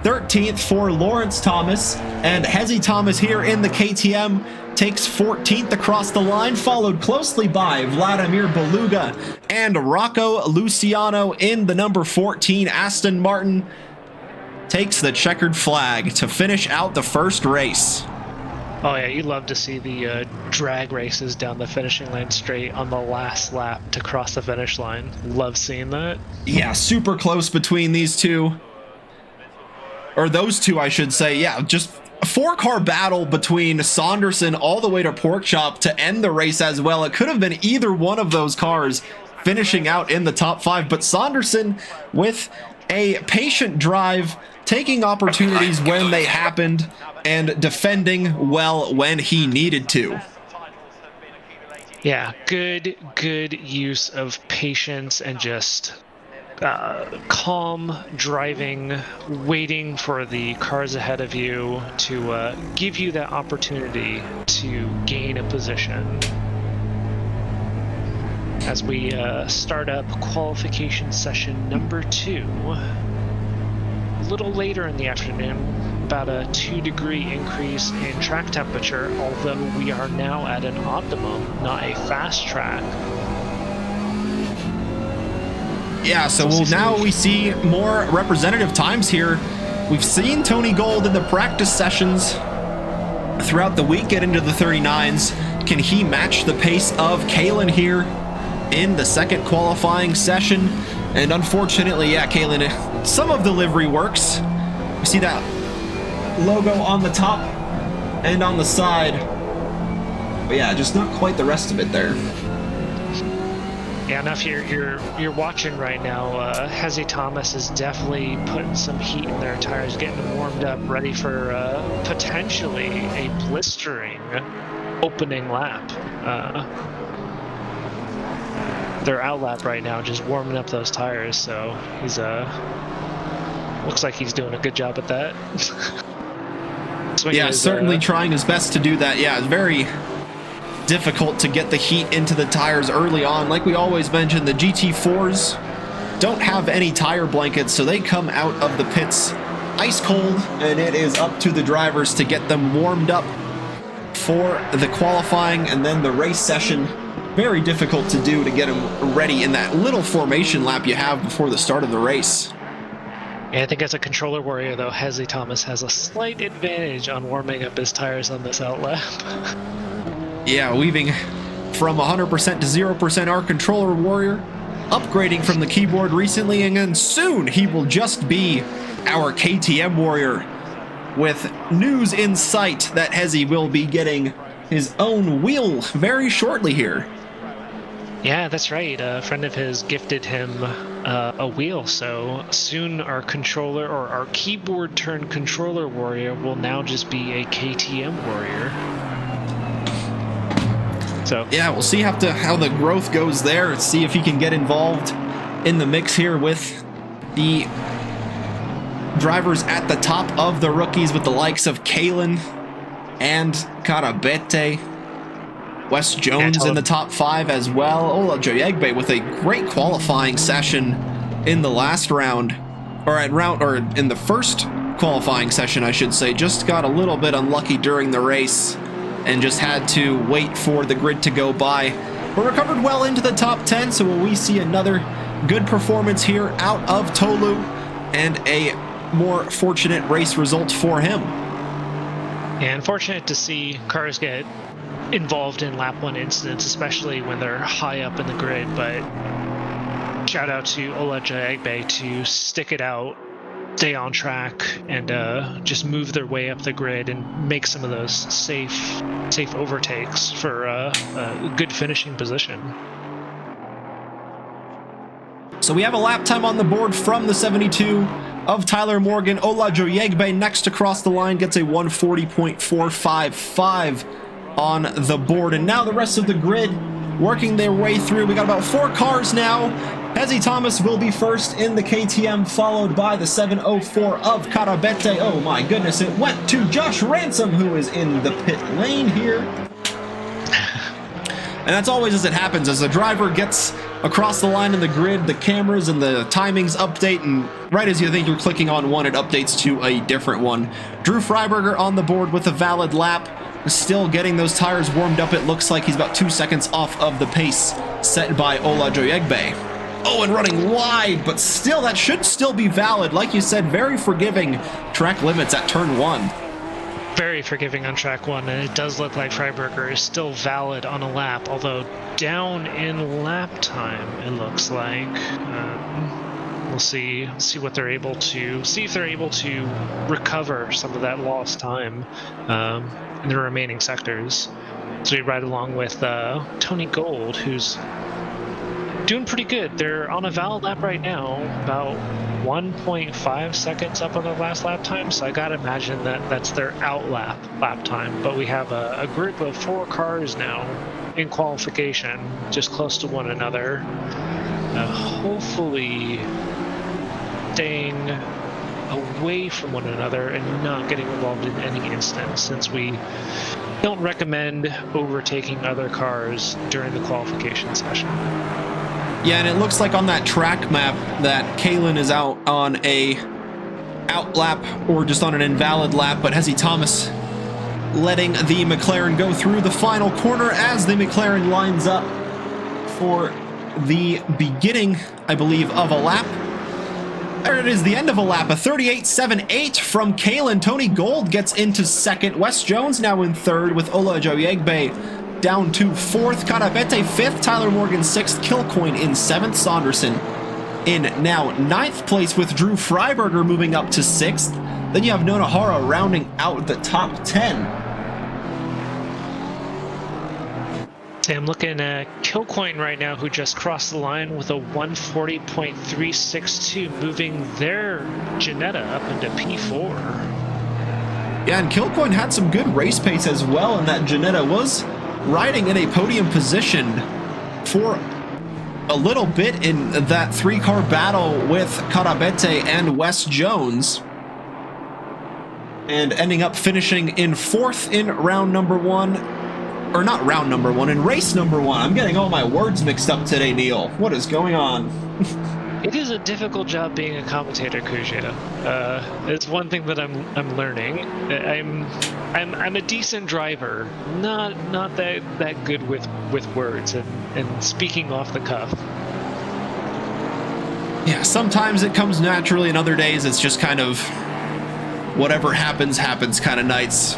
13th for Lawrence Thomas, and Hezi Thomas here in the KTM takes 14th across the line, followed closely by Vladimir Beluga and Rocco Luciano in the number 14. Aston Martin takes the checkered flag to finish out the first race. Oh yeah, you love to see the drag races down the finishing line straight on the last lap to cross the finish line. Love seeing that. Yeah, super close between these two. Or those two, I should say. Yeah, just a 4-car battle between Saunderson all the way to Porkchop to end the race as well. It could have been either one of those cars finishing out in the top 5, but Saunderson with a patient drive, taking opportunities when they happened, and defending well when he needed to. Yeah, good use of patience and just calm driving, waiting for the cars ahead of you to give you that opportunity to gain a position. As we start up qualification session number 2, a little later in the afternoon, about a 2-degree increase in track temperature, although we are now at an optimum, not a fast track. Yeah, so now we see more representative times here. We've seen Tony Gold in the practice sessions throughout the week get into the 39s. Can he match the pace of Kalen here in the second qualifying session? And unfortunately, yeah, Kalen, some of the livery works. You see that logo on the top and on the side. But yeah, just not quite the rest of it there. Yeah, enough. You're watching right now. Hezzy Thomas is definitely putting some heat in their tires, getting them warmed up, ready for potentially a blistering opening lap. They're out lap right now, just warming up those tires. So he's looks like he's doing a good job at that. Yeah, certainly trying his best to do that. Yeah, it's very difficult to get the heat into the tires early on. Like we always mention, the GT4s don't have any tire blankets, so they come out of the pits ice cold, and it is up to the drivers to get them warmed up for the qualifying and then the race session. Very difficult to do to get them ready in that little formation lap you have before the start of the race. Yeah, I think as a controller warrior, though, Hezzy Thomas has a slight advantage on warming up his tires on this out lap. Yeah, weaving from 100% to 0% our controller warrior, upgrading from the keyboard recently, and then soon he will just be our KTM warrior, with news in sight that Hezzy will be getting his own wheel very shortly here. Yeah, that's right. A friend of his gifted him a wheel, so soon our controller, or our keyboard turned controller warrior, will now just be a KTM warrior. So yeah, we'll see how the growth goes there. See if he can get involved in the mix here with the drivers at the top of the rookies, with the likes of Kalen and Carabete. Wes Jones in the top 5 as well. Ola Joyegbe with a great qualifying session in the last round, or in the first qualifying session, I should say. Just got a little bit unlucky during the race and just had to wait for the grid to go by, but recovered well into the top 10. So will we see another good performance here out of Tolu, and a more fortunate race result for him? Yeah, unfortunate to see cars get involved in lap 1 incidents, especially when they're high up in the grid, but shout out to Ola Jayagbe to stick it out, stay on track, and just move their way up the grid and make some of those safe overtakes for a good finishing position. So we have a lap time on the board from the 72 of Tyler Morgan. Ola Joyegbe next across the line gets a 140.455 on the board. And now the rest of the grid working their way through. We got about 4 cars now. Hezzy Thomas will be first in the KTM, followed by the 704 of Carabete. Oh my goodness, it went to Josh Ransom, who is in the pit lane here. And that's always as it happens. As the driver gets across the line in the grid, the cameras and the timings update, and right as you think you're clicking on one, it updates to a different one. Drew Freiberger on the board with a valid lap. Still getting those tires warmed up. It looks like he's about 2 seconds off of the pace set by Ola Joyegbe. Oh, and running wide, but still, that should still be valid. Like you said, very forgiving track limits at turn 1. Very forgiving on track 1, and it does look like Freiberger is still valid on a lap, although down in lap time, it looks like. We'll see what they're able to, see if they're able to recover some of that lost time in the remaining sectors. So we ride along with Tony Gold, who's doing pretty good. They're on a valid lap right now, about 1.5 seconds up on their last lap time, so I gotta imagine that that's their lap time. But we have a group of 4 cars now in qualification, just close to one another, hopefully staying away from one another and not getting involved in any instance, since we don't recommend overtaking other cars during the qualification session. Yeah, and it looks like on that track map that Kalen is out on a out lap or just on an invalid lap, but Hezzy Thomas letting the McLaren go through the final corner as the McLaren lines up for the beginning, I believe, of a lap. There it is, the end of a lap, a 38.78 from Kalen. Tony Gold gets into second. Wes Jones now in third with Ola Joyegbe down to fourth. Karabete fifth. Tyler Morgan sixth. Kilcoin in seventh. Saunderson in now ninth place with Drew Freiberger moving up to sixth. Then you have Nonahara rounding out the top 10. I'm looking at Kilcoin right now, who just crossed the line with a 140.362, moving their Ginetta up into P4. Yeah, and Kilcoin had some good race pace as well, and that Ginetta was riding in a podium position for a little bit in that 3-car battle with Karabete and Wes Jones, and ending up finishing in fourth in round number 1. Or not round number 1, in race number 1. I'm getting all my words mixed up today, Neil. What is going on? It is a difficult job being a commentator, Kujia. It's one thing that I'm learning. I'm a decent driver, not that good with words and speaking off the cuff. Yeah, sometimes it comes naturally, and other days it's just kind of whatever happens kind of nights.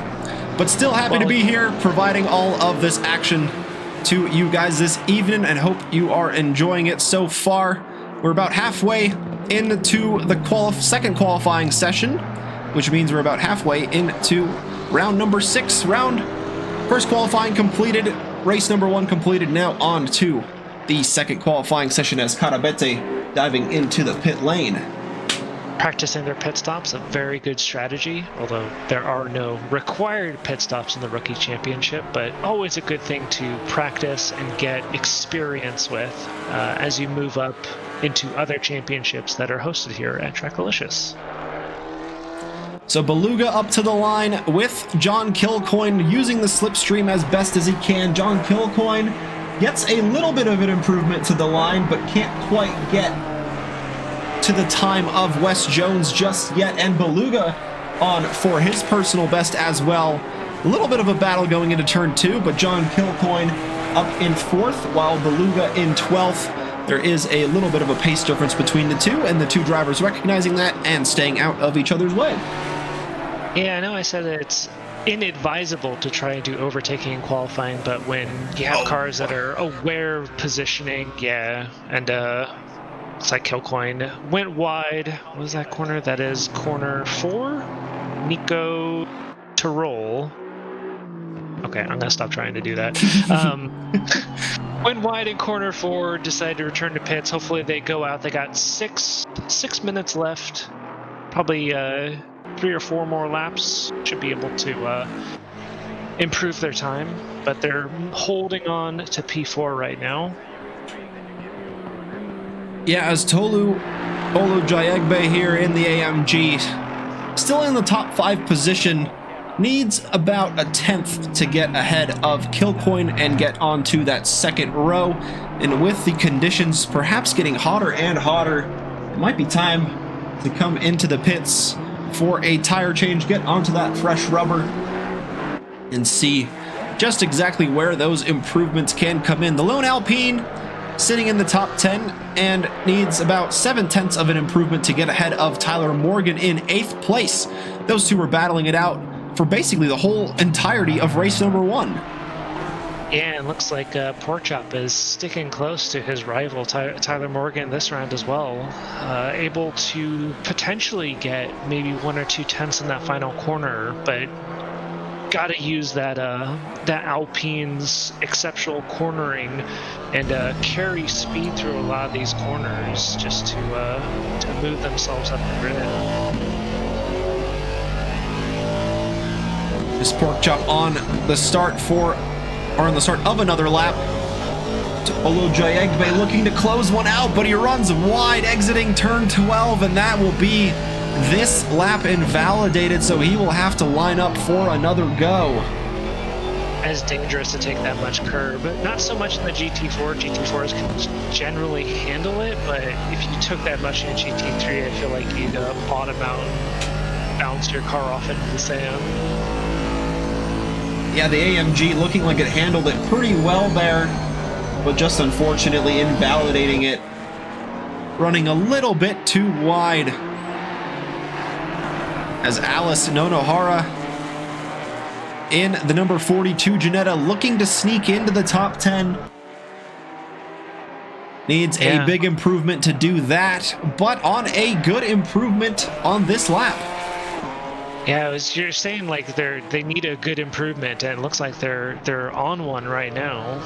But still happy to be here, providing all of this action to you guys this evening, and hope you are enjoying it so far. We're about halfway into the second qualifying session, which means we're about halfway into round number 6. First qualifying completed, race number 1 completed. Now on to the second qualifying session as Karabete diving into the pit lane. Practicing their pit stops, a very good strategy, although there are no required pit stops in the Rookie Championship, but always a good thing to practice and get experience with as you move up into other championships that are hosted here at Trackalicious. So Beluga up to the line with John Kilcoin using the slipstream as best as he can. John Kilcoin gets a little bit of an improvement to the line, but can't quite get to the time of Wes Jones just yet, and Beluga on for his personal best as well. A little bit of a battle going into turn 2, but John Kilcoin up in 4th while Beluga in 12th. There is a little bit of a pace difference between the two, and the two drivers recognizing that and staying out of each other's way. Yeah, I know I said it's inadvisable to try and do overtaking and qualifying, but when you have cars that are aware of positioning, yeah, and it's like Kilcoin went wide. What was that corner? That is corner 4. Nico to roll. Okay, I'm gonna stop trying to do that. Went wide in corner 4. Decided to return to pits. Hopefully they go out. They got six minutes left. Probably 3 or 4 more laps. Should be able to improve their time. But they're holding on to P4 right now. Yeah, as Olu Joyegbe here in the AMG, still in the top 5 position, needs about a 10th to get ahead of Kilcoin and get onto that second row. And with the conditions perhaps getting hotter and hotter, it might be time to come into the pits for a tire change, get onto that fresh rubber, and see just exactly where those improvements can come in. The Lone Alpine sitting in the top 10 and needs about 7/10 of an improvement to get ahead of Tyler Morgan in 8th place. Those two were battling it out for basically the whole entirety of race number 1. Yeah, it looks like Porkchop is sticking close to his rival Tyler Morgan this round as well, able to potentially get maybe 1 or 2 tenths in that final corner, but got to use that Alpine's exceptional cornering and carry speed through a lot of these corners just to move themselves up the grid. This pork chop on the start of another lap. Olojoyegbe looking to close one out, but he runs wide, exiting turn 12, and that will be this lap invalidated, so he will have to line up for another go. It's dangerous to take that much curb. Not so much in the GT4. GT4s can generally handle it, but if you took that much in GT3, I feel like you'd bottom out and bounce your car off into the sand. Yeah, the AMG looking like it handled it pretty well there, but just unfortunately invalidating it. Running a little bit too wide. As Alice Nonohara in the number 42 Ginetta looking to sneak into the top 10. Needs a big improvement to do that, but on a good improvement on this lap. Yeah, you're saying like they need a good improvement, and it looks like they're on one right now.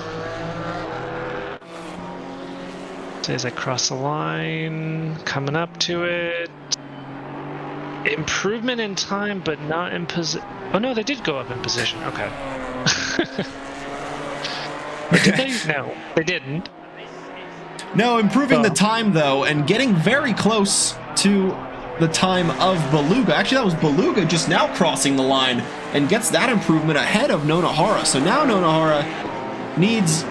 So as I cross the line, coming up to it. Improvement in time, but not in position. Oh no, they did go up in position. Okay. Or did they? No, they didn't. No, improving the time though, and getting very close to the time of Beluga. Actually, that was Beluga just now crossing the line and gets that improvement ahead of Nonohara. So now Nonohara needs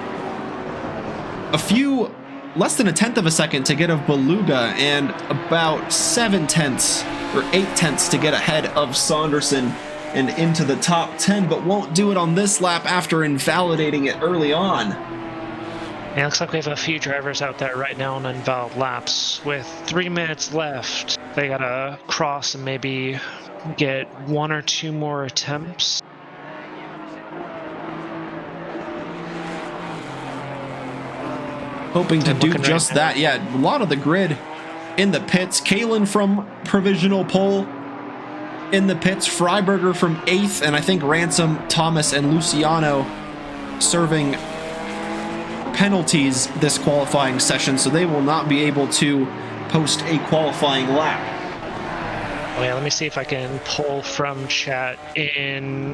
less than a tenth of a second to get of Beluga, and about 7/10 or 8/10 to get ahead of Saunderson and into the top 10, but won't do it on this lap after invalidating it early on. Yeah, it looks like we have a few drivers out there right now on invalid laps. With 3 minutes left, they gotta cross and maybe get 1 or 2 more attempts. Hoping to do just that. Yeah, a lot of the grid in the pits. Kalen from provisional pole in the pits. Freiberger from 8th, and I think Ransom, Thomas, and Luciano serving penalties this qualifying session, so they will not be able to post a qualifying lap. Oh yeah, let me see if I can pull from chat. In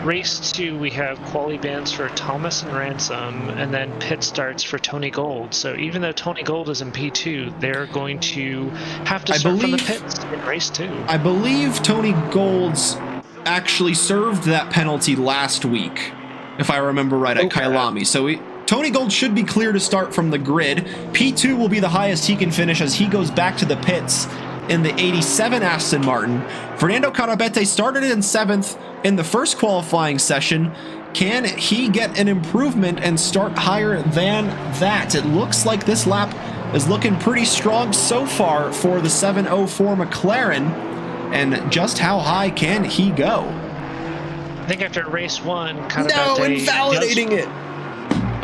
race 2, we have quali bans for Thomas and Ransom, and then pit starts for Tony Gold. So even though Tony Gold is in P2, they're going to have to start from the pits in race 2. I believe Tony Gold's actually served that penalty last week, if I remember right, at Kailami. So Tony Gold should be clear to start from the grid. P2 will be the highest he can finish as he goes back to the pits in the 87 Aston Martin. Fernando Carabete started in 7th in the first qualifying session. Can he get an improvement and start higher than that? It looks like this lap is looking pretty strong so far for the 704 McLaren. And just how high can he go? I think after race 1, Carabete invalidating it.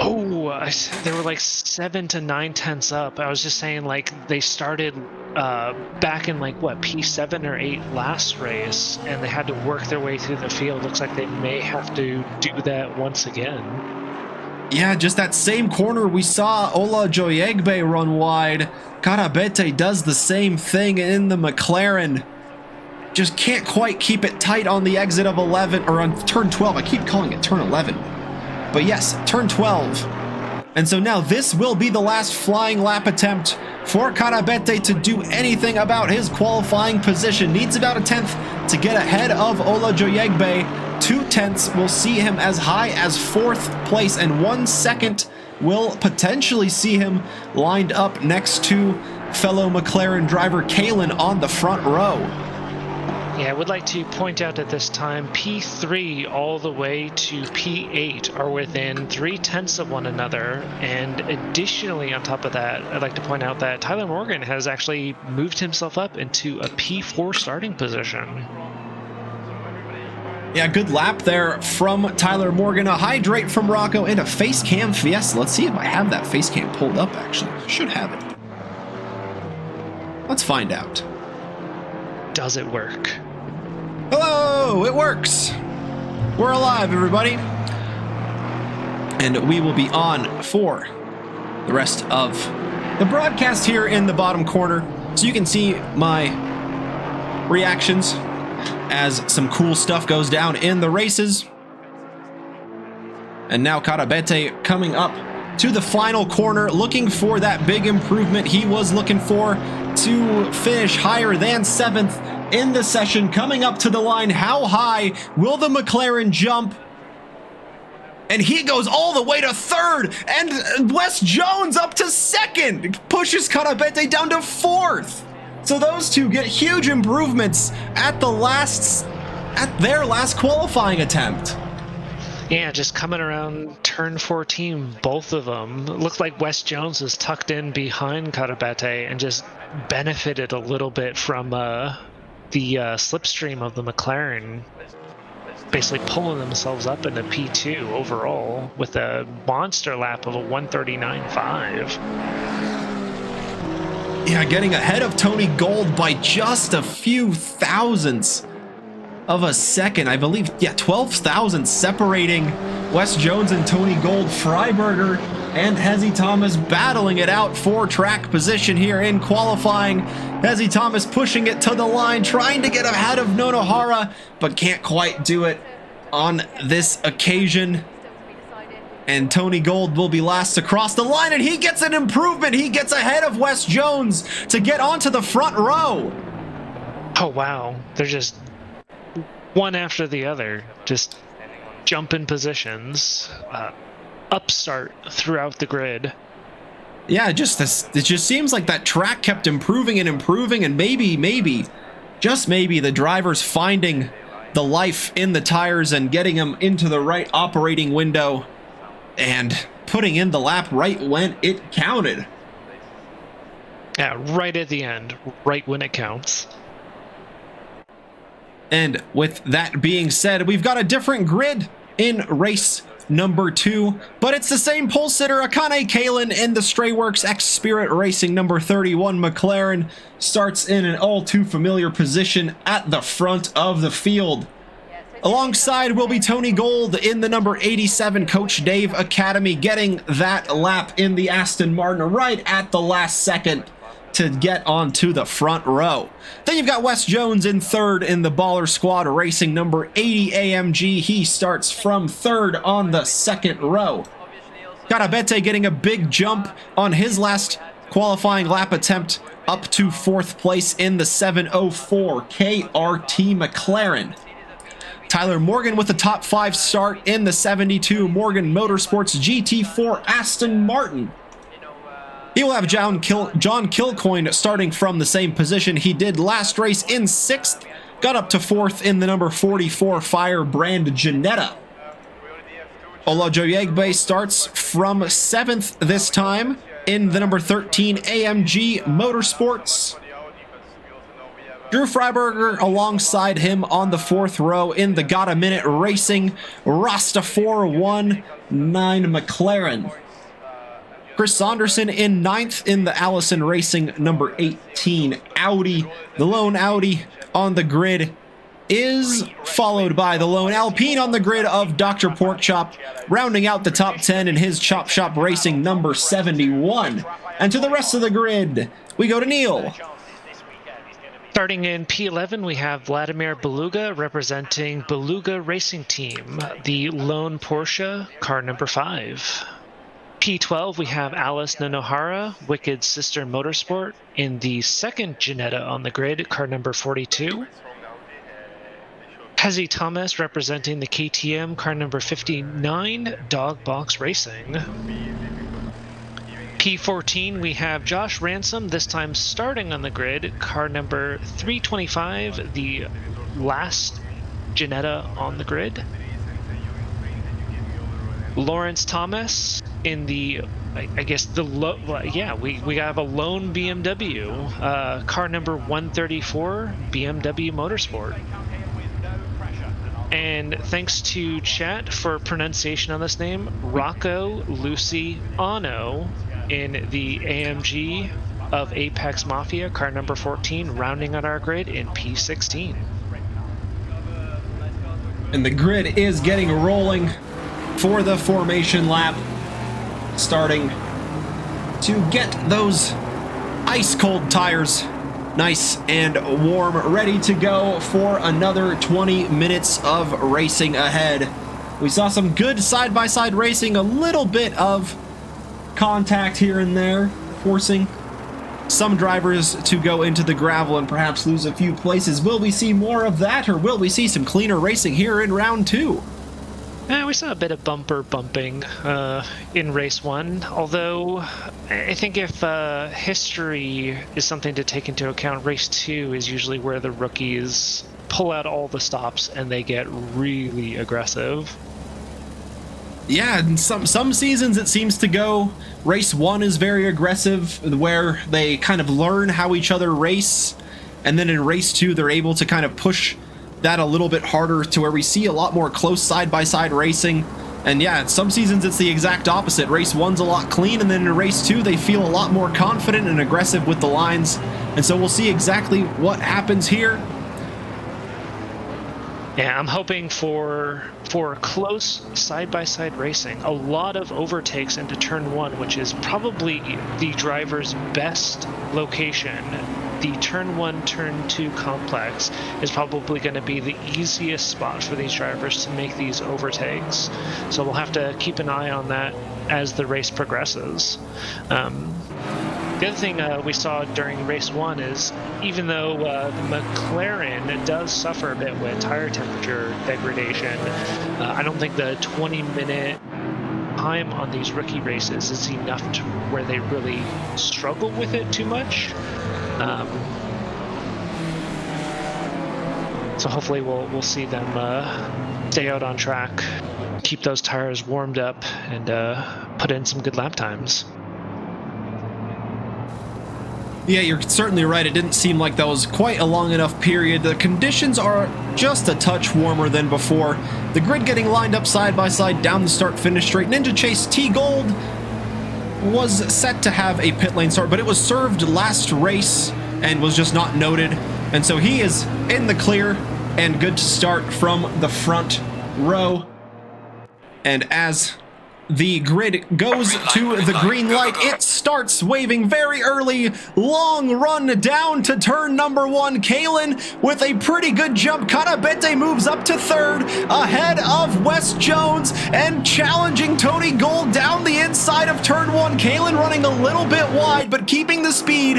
Oh, they were like 7 to 9 tenths up. I was just saying, like, they started back in like what, P7 or 8 last race, and they had to work their way through the field. Looks like they may have to do that once again. Yeah, just that same corner we saw Olojoyegbe run wide. Carabete does the same thing in the McLaren. Just can't quite keep it tight on the exit of 11, or on turn 12. I keep calling it turn 11. But yes, turn 12. And so now this will be the last flying lap attempt for Carabete to do anything about his qualifying position. Needs about a tenth to get ahead of Olojoyegbe. 2 tenths will see him as high as 4th place, and 1 second will potentially see him lined up next to fellow McLaren driver Kalen on the front row. Yeah, I would like to point out at this time, P3 all the way to P8 are within 3 tenths of one another. And additionally, on top of that, I'd like to point out that Tyler Morgan has actually moved himself up into a P4 starting position. Yeah, good lap there from Tyler Morgan. A hydrate from Rocco and a face cam Fiesta. Let's see if I have that face cam pulled up, actually. Should have it. Let's find out. Does it work? Hello, it works. We're alive, everybody. And we will be on for the rest of the broadcast here in the bottom corner, so you can see my reactions as some cool stuff goes down in the races. And now Carabete coming up to the final corner, looking for that big improvement he was looking for to finish higher than 7th in the session. Coming up to the line, how high will the McLaren jump? And he goes all the way to 3rd, and Wes Jones up to 2nd, pushes Carabete down to 4th. So those two get huge improvements at their last qualifying attempt. Yeah, just coming around turn 14, both of them. It looked like Wes Jones was tucked in behind Carabete and just benefited a little bit from the slipstream of the McLaren, basically pulling themselves up into P2 overall with a monster lap of a 139.5. Yeah, getting ahead of Tony Gold by just a few thousandths of a second. I believe, 12 thousandths separating Wes Jones and Tony Gold. Freiberger and Hezzy Thomas battling it out for track position here in qualifying. Hezzy Thomas pushing it to the line, trying to get ahead of Nonohara, but can't quite do it on this occasion. And Tony Gold will be last across the line, and he gets an improvement. He gets ahead of Wes Jones to get onto the front row. Oh, wow. They're just one after the other, just jumping positions, upstart throughout the grid. Yeah, it just seems like that track kept improving, and maybe, just maybe, the driver's finding the life in the tires and getting them into the right operating window and putting in the lap right when it counted. Yeah, right at the end, right when it counts. And with that being said, we've got a different grid in race number 2, but it's the same pole sitter, Akane Kalin in the Strayworks X Spirit Racing number 31 McLaren starts in an all too familiar position at the front of the field. Alongside will be Tony Gold in the number 87 Coach Dave Academy, getting that lap in the Aston Martin right at the last second to get onto the front row. Then you've got Wes Jones in 3rd in the Baller Squad Racing number 80 AMG. He starts from 3rd on the 2nd row. Carabete getting a big jump on his last qualifying lap attempt up to 4th place in the 704 KRT McLaren. Tyler Morgan with the top 5 start in the 72 Morgan Motorsports GT4 Aston Martin. He will have John Kilcoyne starting from the same position he did last race in 6th, got up to 4th in the number 44 Firebrand Janetta. Olajoyegbe starts from 7th this time in the number 13 AMG Motorsports. Drew Freiberger alongside him on the 4th row in the Got a Minute Racing Rasta 419 McLaren. Chris Saunderson in 9th in the Allison Racing number 18 Audi. The lone Audi on the grid is followed by the lone Alpine on the grid of Dr. Porkchop, rounding out the top 10 in his Chop Shop Racing number 71. And to the rest of the grid, we go to Neil. Starting in P11, we have Vladimir Beluga representing Beluga Racing Team, the lone Porsche, car number 5. P12, we have Alice Nonohara, Wicked Sister Motorsport, in the 2nd Janetta on the grid, car number 42. Hezzy Thomas representing the KTM, car number 59, Dog Box Racing. P14, we have Josh Ransom, this time starting on the grid, car number 325, the last Janetta on the grid. Lawrence Thomas in the, I guess the we have a lone BMW, car number 134, BMW Motorsport. And thanks to chat for pronunciation on this name, Rocco Lucy Ano in the AMG of Apex Mafia, car number 14, rounding out our grid in P16. And the grid is getting rolling for the formation lap, starting to get those ice cold tires nice and warm, ready to go for another 20 minutes of racing ahead. We saw some good side-by-side racing, a little bit of contact here and there, forcing some drivers to go into the gravel and perhaps lose a few places. Will we see more of that, or will we see some cleaner racing here in round 2? We saw a bit of bumper bumping in race 1, although I think if history is something to take into account, race 2 is usually where the rookies pull out all the stops and they get really aggressive. Yeah, in some seasons it seems to go. Race 1 is very aggressive, where they kind of learn how each other race, and then in race 2 they're able to kind of push that a little bit harder to where we see a lot more close side-by-side racing. And yeah, some seasons it's the exact opposite. Race 1's a lot clean, and then in race 2 they feel a lot more confident and aggressive with the lines. And so we'll see exactly what happens here. Yeah, I'm hoping for close side-by-side racing, a lot of overtakes into turn 1, which is probably the driver's best location. The turn 1, turn 2 complex is probably going to be the easiest spot for these drivers to make these overtakes. So we'll have to keep an eye on that as the race progresses. The other thing we saw during race 1 is, even though the McLaren does suffer a bit with tire temperature degradation, I don't think the 20-minute time on these rookie races is enough to where they really struggle with it too much. So hopefully we'll see them stay out on track, keep those tires warmed up, and put in some good lap times. Yeah, you're certainly right. It didn't seem like that was quite a long enough period. The conditions are just a touch warmer than before. The grid getting lined up side by side down the start-finish straight. Ninja Chase T Gold was set to have a pit lane start, but it was served last race and was just not noted. And so he is in the clear and good to start from the front row. And as the grid goes to the green light, it starts waving very early. Long run down to turn number 1. Kalen with a pretty good jump. Karabete moves up to 3rd, ahead of Wes Jones, and challenging Tony Gold down the inside of turn 1. Kalen running a little bit wide, but keeping the speed.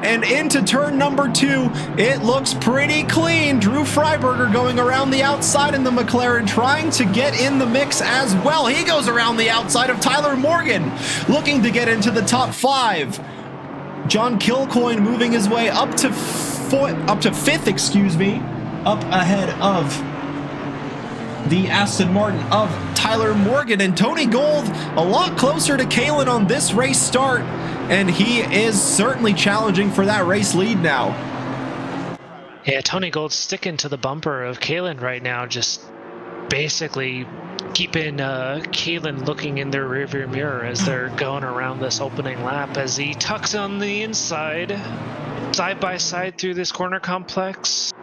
And into turn number 2, it looks pretty clean. Drew Freiberger going around the outside in the McLaren, trying to get in the mix as well. He goes around the outside of Tyler Morgan, looking to get into the top 5. John Kilcoyne moving his way up to 5th, excuse me, up ahead of the Aston Martin of Tyler Morgan. And Tony Gold a lot closer to Kalen on this race start, and he is certainly challenging for that race lead now. Yeah, Tony Gold's sticking to the bumper of Kalen right now, just basically keeping Kalen looking in their rearview mirror as they're going around this opening lap, as he tucks on the inside, side by side through this corner complex.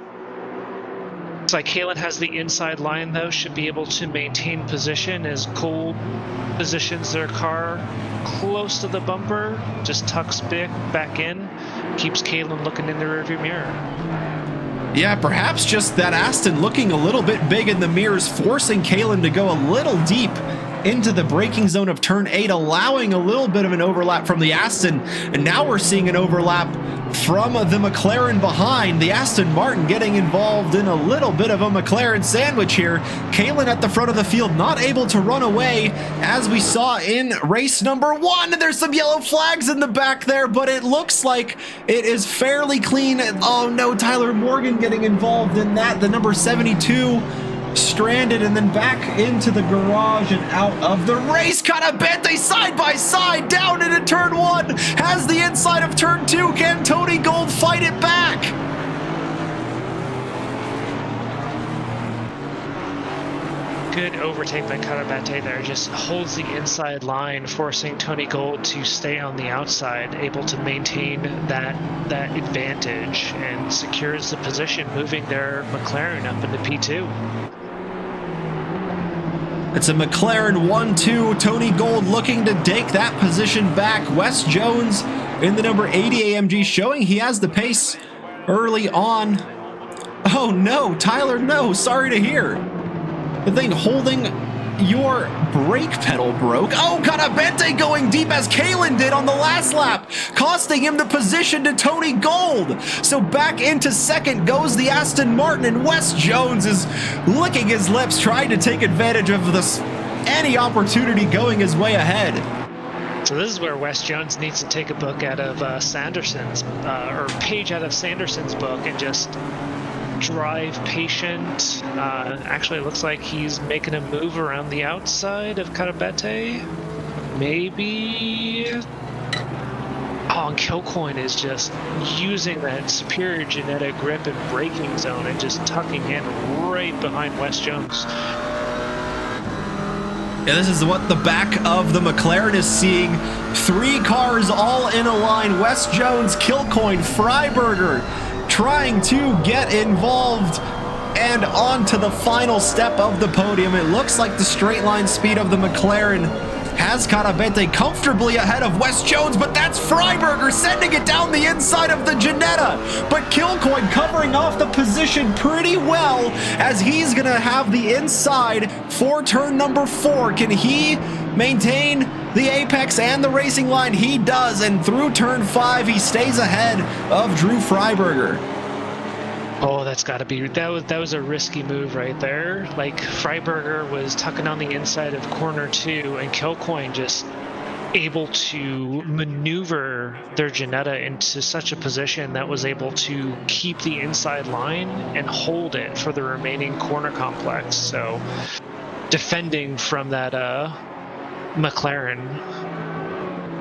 Looks like Kalen has the inside line though, should be able to maintain position as Cole positions their car close to the bumper, just tucks back in, keeps Kalen looking in the rearview mirror. Yeah, perhaps just that Aston looking a little bit big in the mirrors, forcing Kalen to go a little deep into the braking zone of turn 8, allowing a little bit of an overlap from the Aston. And now we're seeing an overlap from the McLaren behind. The Aston Martin getting involved in a little bit of a McLaren sandwich here. Kalen at the front of the field, not able to run away as we saw in race number 1. There's some yellow flags in the back there, but it looks like it is fairly clean. Oh no, Tyler Morgan getting involved in that. The number 72 stranded and then back into the garage and out of the race. Karabete side by side down into turn 1, has the inside of turn 2. Can Tony Gold fight it back? Good overtake by Karabete there, just holds the inside line, forcing Tony Gold to stay on the outside, able to maintain that advantage and secures the position, moving their McLaren up into P2. It's a McLaren 1-2. Tony Gold looking to take that position back. Wes Jones in the number 80 AMG showing he has the pace early on. Oh no, Tyler, no, sorry to hear. The thing holding your brake pedal broke. Oh, Canabente going deep as Kalen did on the last lap, costing him the position to Tony Gold. So back into second goes the Aston Martin, and Wes Jones is licking his lips, trying to take advantage of this any opportunity going his way ahead. So this is where Wes Jones needs to take a book out of Sanderson's, or page out of Sanderson's book, and just drive patient. Actually, it looks like he's making a move around the outside of Carabete. Maybe. Oh, and Kilcoin is just using that superior genetic grip and braking zone and just tucking in right behind Wes Jones. Yeah, this is what the back of the McLaren is seeing. 3 cars all in a line. Wes Jones, Kilcoin, Freiberger trying to get involved and on to the final step of the podium. It looks like the straight line speed of the McLaren has Carabete comfortably ahead of Wes Jones, but that's Freiberger sending it down the inside of the Ginetta. But Kilcoin covering off the position pretty well, as he's going to have the inside for turn number 4. Can he maintain the apex and the racing line? He does, and through turn 5, he stays ahead of Drew Freiberger. Oh, that's got to be, that was a risky move right there. Like, Freiberger was tucking on the inside of corner 2, and Kilcoin just able to maneuver their Ginetta into such a position that was able to keep the inside line and hold it for the remaining corner complex. So, defending from that McLaren.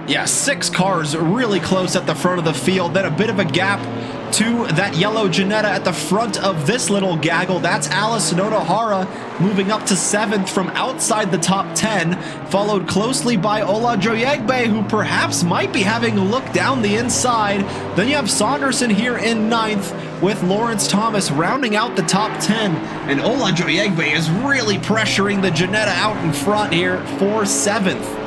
Yeah, 6 cars really close at the front of the field, then a bit of a gap to that yellow Ginetta at the front of this little gaggle. That's Alice Nonohara moving up to 7th from outside the top 10, followed closely by Ola Joyegbe, who perhaps might be having a look down the inside. Then you have Saunderson here in 9th, with Lawrence Thomas rounding out the top 10, and Ola Joyegbe is really pressuring the Ginetta out in front here for 7th.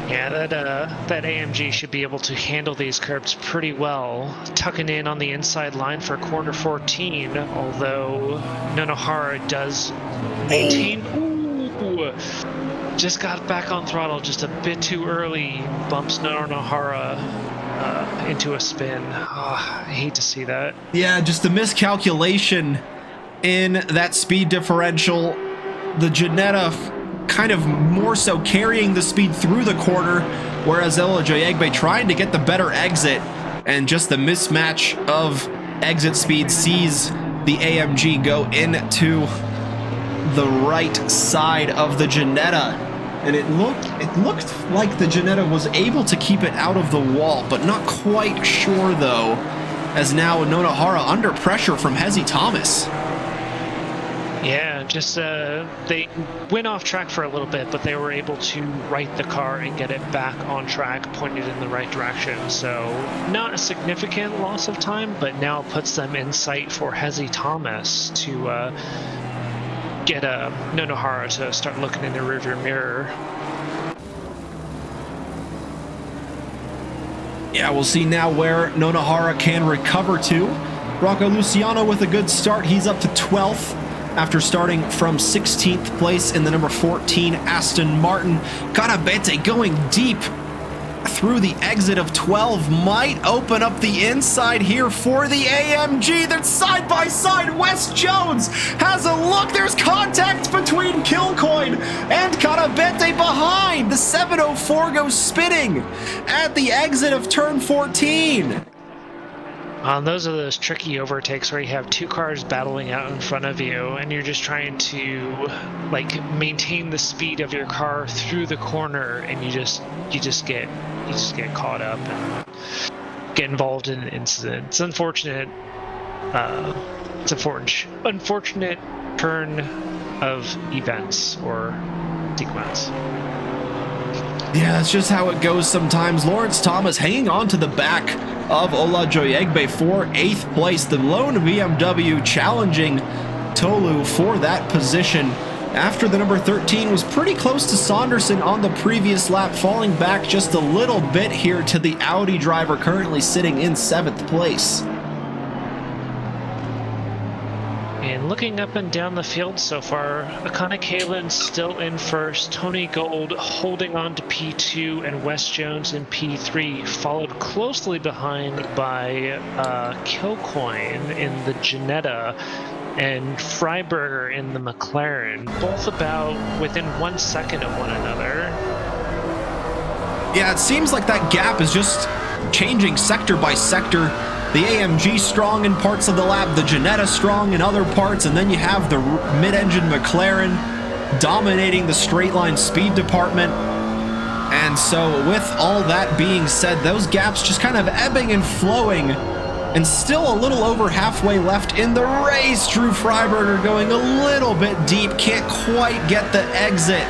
Yeah, that AMG should be able to handle these curbs pretty well, tucking in on the inside line for corner 14, although Nonohara does maintain. Ooh, just got back on throttle just a bit too early, bumps Nonohara into a spin. Oh, I hate to see that. Yeah, just a miscalculation in that speed differential. The Ginetta kind of more so carrying the speed through the corner, whereas Ola Joyegbe trying to get the better exit, and just the mismatch of exit speed sees the AMG go into the right side of the Ginetta, and it looked like the Ginetta was able to keep it out of the wall, but not quite sure though, as now Nonohara under pressure from Hezi Thomas. Yeah, just they went off track for a little bit, but they were able to right the car and get it back on track, pointed in the right direction. So not a significant loss of time, but now it puts them in sight for Hezi Thomas to get Nonohara to start looking in the rearview mirror. Yeah, we'll see now where Nonohara can recover to. Rocco Luciano with a good start. He's up to 12th. After starting from 16th place in the number 14 Aston Martin. Carabete going deep through the exit of 12 might open up the inside here for the AMG. They're side by side. Wes Jones has a look. There's contact between Kilcoin and Carabete behind. The 704 goes spinning at the exit of turn 14. Those are those tricky overtakes where you have 2 cars battling out in front of you, and you're just trying to like maintain the speed of your car through the corner, and you just get caught up and get involved in an incident. It's unfortunate. It's unfortunate turn of events or sequence. Yeah, that's just how it goes sometimes. Lawrence Thomas hanging on to the back of Ola Joyegbe for 8th place. The lone BMW challenging Tolu for that position after the number 13 was pretty close to Saunderson on the previous lap, falling back just a little bit here to the Audi driver currently sitting in 7th place. And looking up and down the field so far, Akana Kalin still in first, Tony Gold holding on to P2, and Wes Jones in P3, followed closely behind by Kilcoyne in the Ginetta and Freiberger in the McLaren, both about within 1 second of one another. Yeah, it seems like that gap is just changing sector by sector. The AMG strong in parts of the lap, the Ginetta strong in other parts, and then you have the mid-engine McLaren dominating the straight line speed department. And so with all that being said, those gaps just kind of ebbing and flowing, and still a little over halfway left in the race. Drew Freiberger going a little bit deep, can't quite get the exit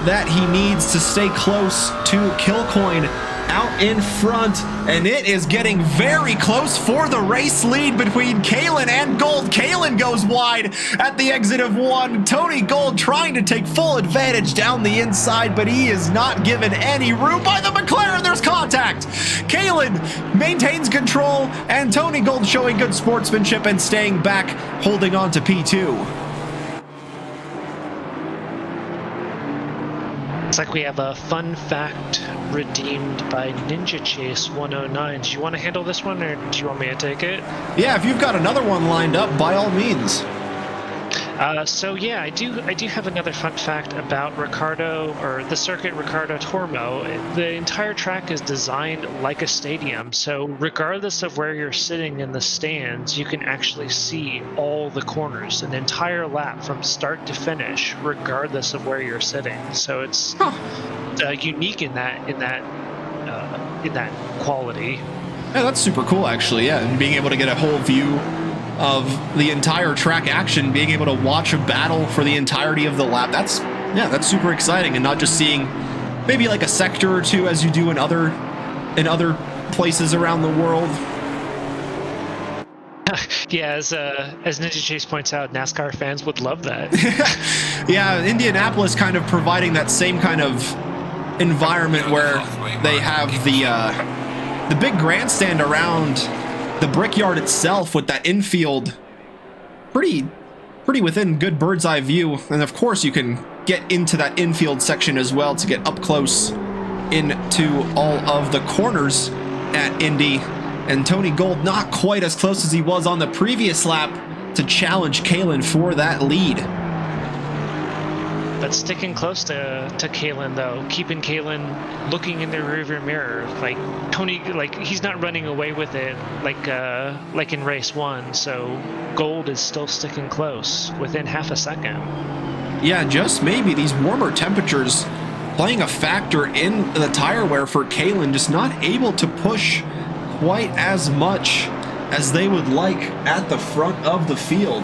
that he needs to stay close to Kilcoyne out in front, and it is getting very close for the race lead between Kalin and Gold. Kalin goes wide at the exit of 1. Tony Gold trying to take full advantage down the inside, but he is not given any room by the McLaren. There's contact. Kalin maintains control, and Tony Gold showing good sportsmanship and staying back, holding on to P2. Looks like we have a fun fact redeemed by Ninja Chase 109. Do you want to handle this one, or do you want me to take it? Yeah, if you've got another one lined up, by all means. So yeah, I do have another fun fact about Ricardo, or the circuit Ricardo Tormo. The entire track is designed like a stadium, so regardless of where you're sitting in the stands, you can actually see all the corners, an entire lap from start to finish, regardless of where you're sitting. So it's unique in that quality. Yeah, that's super cool, actually. Yeah, and being able to get a whole view of the entire track action, being able to watch a battle for the entirety of the lap. That's super exciting, and not just seeing maybe like a sector or two as you do in other places around the world. Yeah, as Ninja Chase points out, NASCAR fans would love that. Yeah, Indianapolis kind of providing that same kind of environment where they have the big grandstand around the Brickyard itself with that infield pretty within good bird's eye view. And of course you can get into that infield section as well to get up close into all of the corners at Indy. And Tony Gold not quite as close as he was on the previous lap to challenge Kalin for that lead. But sticking close to Kalin, though, keeping Kalin looking in the rearview mirror, like Tony, like he's not running away with it like in race 1. So Gold is still sticking close within half a second. Yeah, just maybe these warmer temperatures playing a factor in the tire wear for Kalin, just not able to push quite as much as they would like at the front of the field.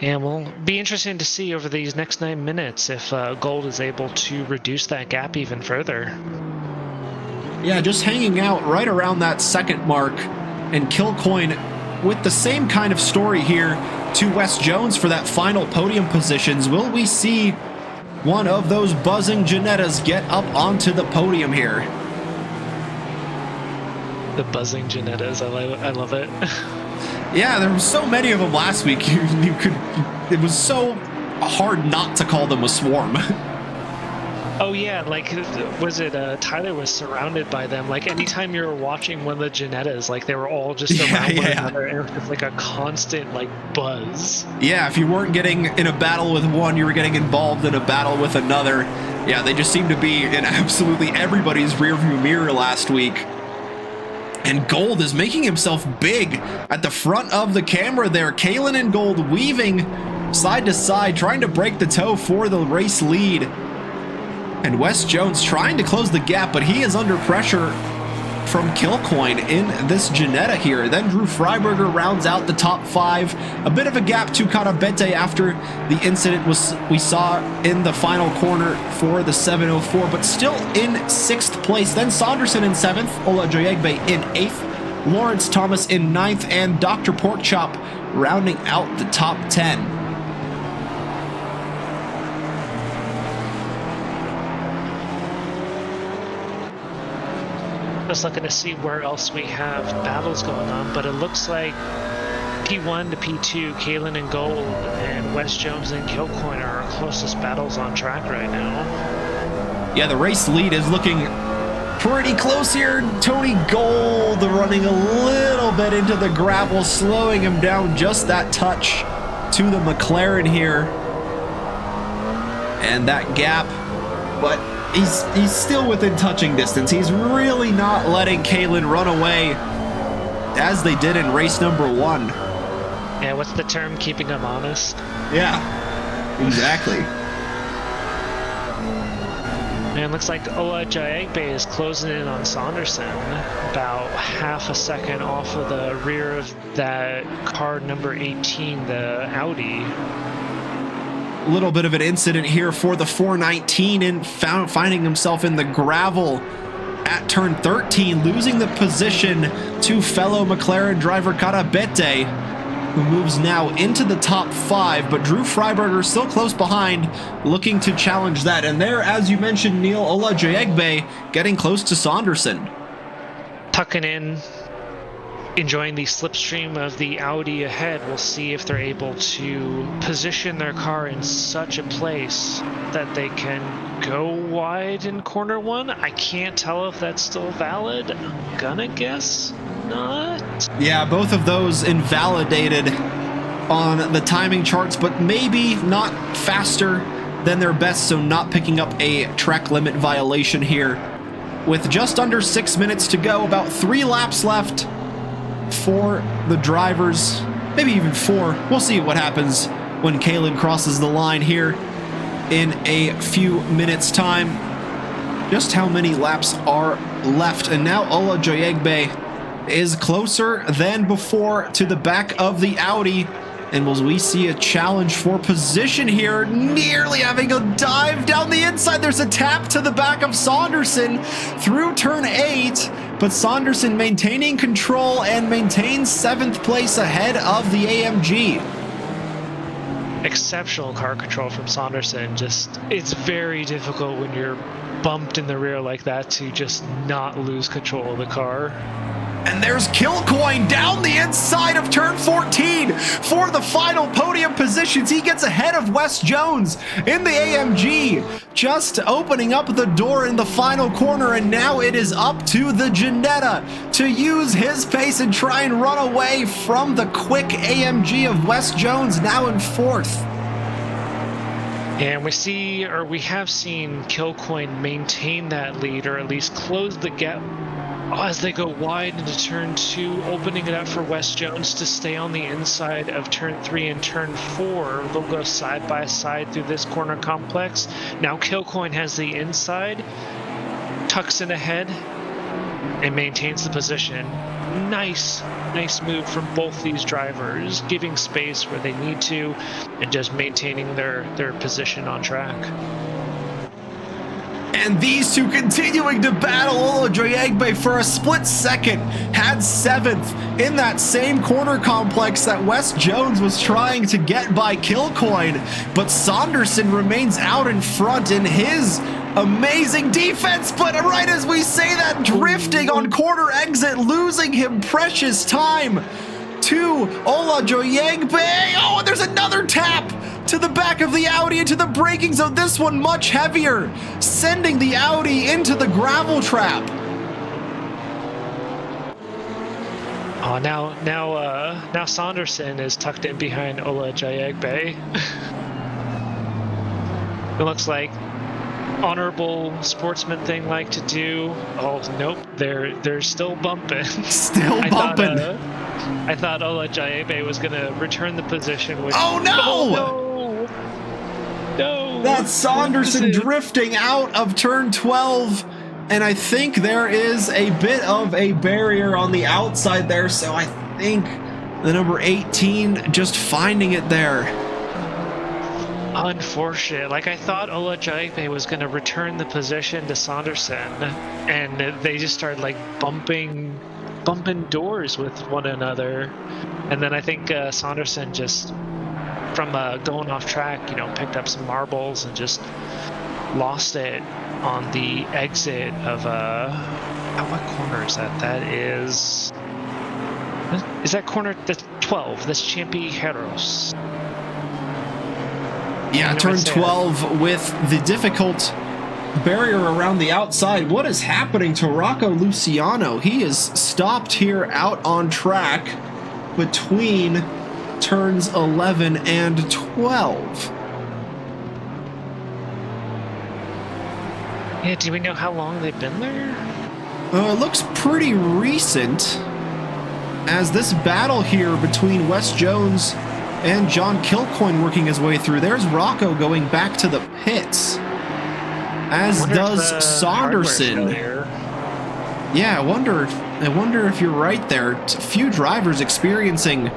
Yeah, well, be interesting to see over these next 9 minutes if Gold is able to reduce that gap even further. Yeah, just hanging out right around that second mark, and Kilcoyne with the same kind of story here to Wes Jones for that final podium positions. Will we see one of those buzzing Ginettas get up onto the podium here? The buzzing Ginettas, I love it. Yeah, there were so many of them last week. It was so hard not to call them a swarm. Oh yeah, like was it Tyler was surrounded by them. Like anytime you were watching one of the Ginettas, like they were all just around one another, and it was like a constant like buzz. Yeah, if you weren't getting in a battle with one, you were getting involved in a battle with another. Yeah, they just seemed to be in absolutely everybody's rearview mirror last week. And Gold is making himself big at the front of the camera there. Kalin and Gold weaving side to side, trying to break the toe for the race lead. And Wes Jones trying to close the gap, but he is under pressure from Kilcoyne in this Ginetta here. Then Drew Freiberger rounds out the top 5. A bit of a gap to Carabete after the incident we saw in the final corner for the 704, but still in 6th place. Then Saunderson in 7th, Ola Joyegbe in 8th, Lawrence Thomas in 9th, and Dr. Porkchop rounding out the top 10. Just looking to see where else we have battles going on, but it looks like P1 to P2, Kalen and Gold, and Wes Jones and Kilcoin are our closest battles on track right now. Yeah, the race lead is looking pretty close here. Tony Gold running a little bit into the gravel, slowing him down just that touch to the McLaren here. And that gap, but he's still within touching distance. He's really not letting Kalen run away as they did in race number 1. Yeah, what's the term? Keeping him honest? Yeah, exactly. Man, looks like Ola Jayegbe is closing in on Saunderson, about half a second off of the rear of that car number 18, the Audi. Little bit of an incident here for the 419 and finding himself in the gravel at turn 13, losing the position to fellow McLaren driver Carabete, who moves now into the top 5, but Drew Freiberger still close behind, looking to challenge that. And there, as you mentioned, Neil, Ola Jayegbe getting close to Saunderson. Tucking in, enjoying the slipstream of the Audi ahead. We'll see if they're able to position their car in such a place that they can go wide in corner 1. I can't tell if that's still valid. I'm gonna guess not. Yeah, both of those invalidated on the timing charts, but maybe not faster than their best, so not picking up a track limit violation here. With just under 6 minutes to go, about 3 laps left for the drivers, maybe even 4. We'll see what happens when Kalen crosses the line here in a few minutes' time. Just how many laps are left? And now Ola Jayegbe is closer than before to the back of the Audi. And will we see a challenge for position here? Nearly having a dive down the inside. There's a tap to the back of Saunderson through turn 8. But Saunderson maintaining control and maintains 7th place ahead of the AMG. Exceptional car control from Saunderson. Just, it's very difficult when you're bumped in the rear like that to just not lose control of the car. And there's Kilcoin down the inside of turn 14 for the final podium positions. He gets ahead of Wes Jones in the AMG, just opening up the door in the final corner. And now it is up to the Ginetta to use his pace and try and run away from the quick AMG of Wes Jones, now in 4th. And we have seen Kilcoin maintain that lead, or at least close the gap as they go wide into turn 2, opening it up for Wes Jones to stay on the inside of turn 3 and turn 4. They'll go side by side through this corner complex. Now Kilcoin has the inside, tucks in ahead, and maintains the position. Nice move from both these drivers, giving space where they need to and just maintaining their position on track. And these two continuing to battle. Ola Jayegbe for a split second had 7th in that same corner complex that Wes Jones was trying to get by Kilcoin, but Saunderson remains out in front in his amazing defense. But right as we say that, drifting on corner exit, losing him precious time to Ola Jayegbe. Oh, and there's another tap to the back of the Audi into the braking zone. This one much heavier, sending the Audi into the gravel trap. Oh, now Saunderson is tucked in behind Ola Jayegbe. It looks like honorable sportsman thing like to do. Oh nope, they're still bumping. Still bumping. I thought Ola Jayegbe was gonna return the position. Which, oh no! Oh, no! That's Saunderson drifting out of turn 12. And I think there is a bit of a barrier on the outside there, so I think the number 18 just finding it there. Unfortunate. Like, I thought Ola Jayegbe was going to return the position to Saunderson, and they just started like bumping doors with one another. And then I think Saunderson just, from going off track, picked up some marbles and just lost it on the exit of what corner is that? That is that corner? That's 12. That's Champijeros. Yeah, turn 12 with the difficult barrier around the outside. What is happening to Rocco Luciano? He is stopped here out on track between turns 11 and 12. Yeah, do we know how long they've been there? It looks pretty recent, as this battle here between Wes Jones and John Kilcoyne working his way through. There's Rocco going back to the pits, as does Saunderson. Yeah, I wonder if you're right there. A few drivers experiencing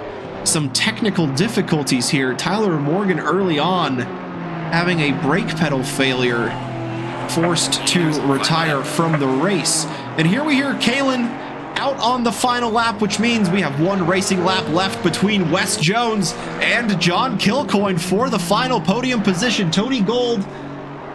some technical difficulties here. Tyler Morgan early on having a brake pedal failure, forced to retire from the race. And here we hear Kalen out on the final lap, which means we have one racing lap left between Wes Jones and John Kilcoyne for the final podium position. Tony Gold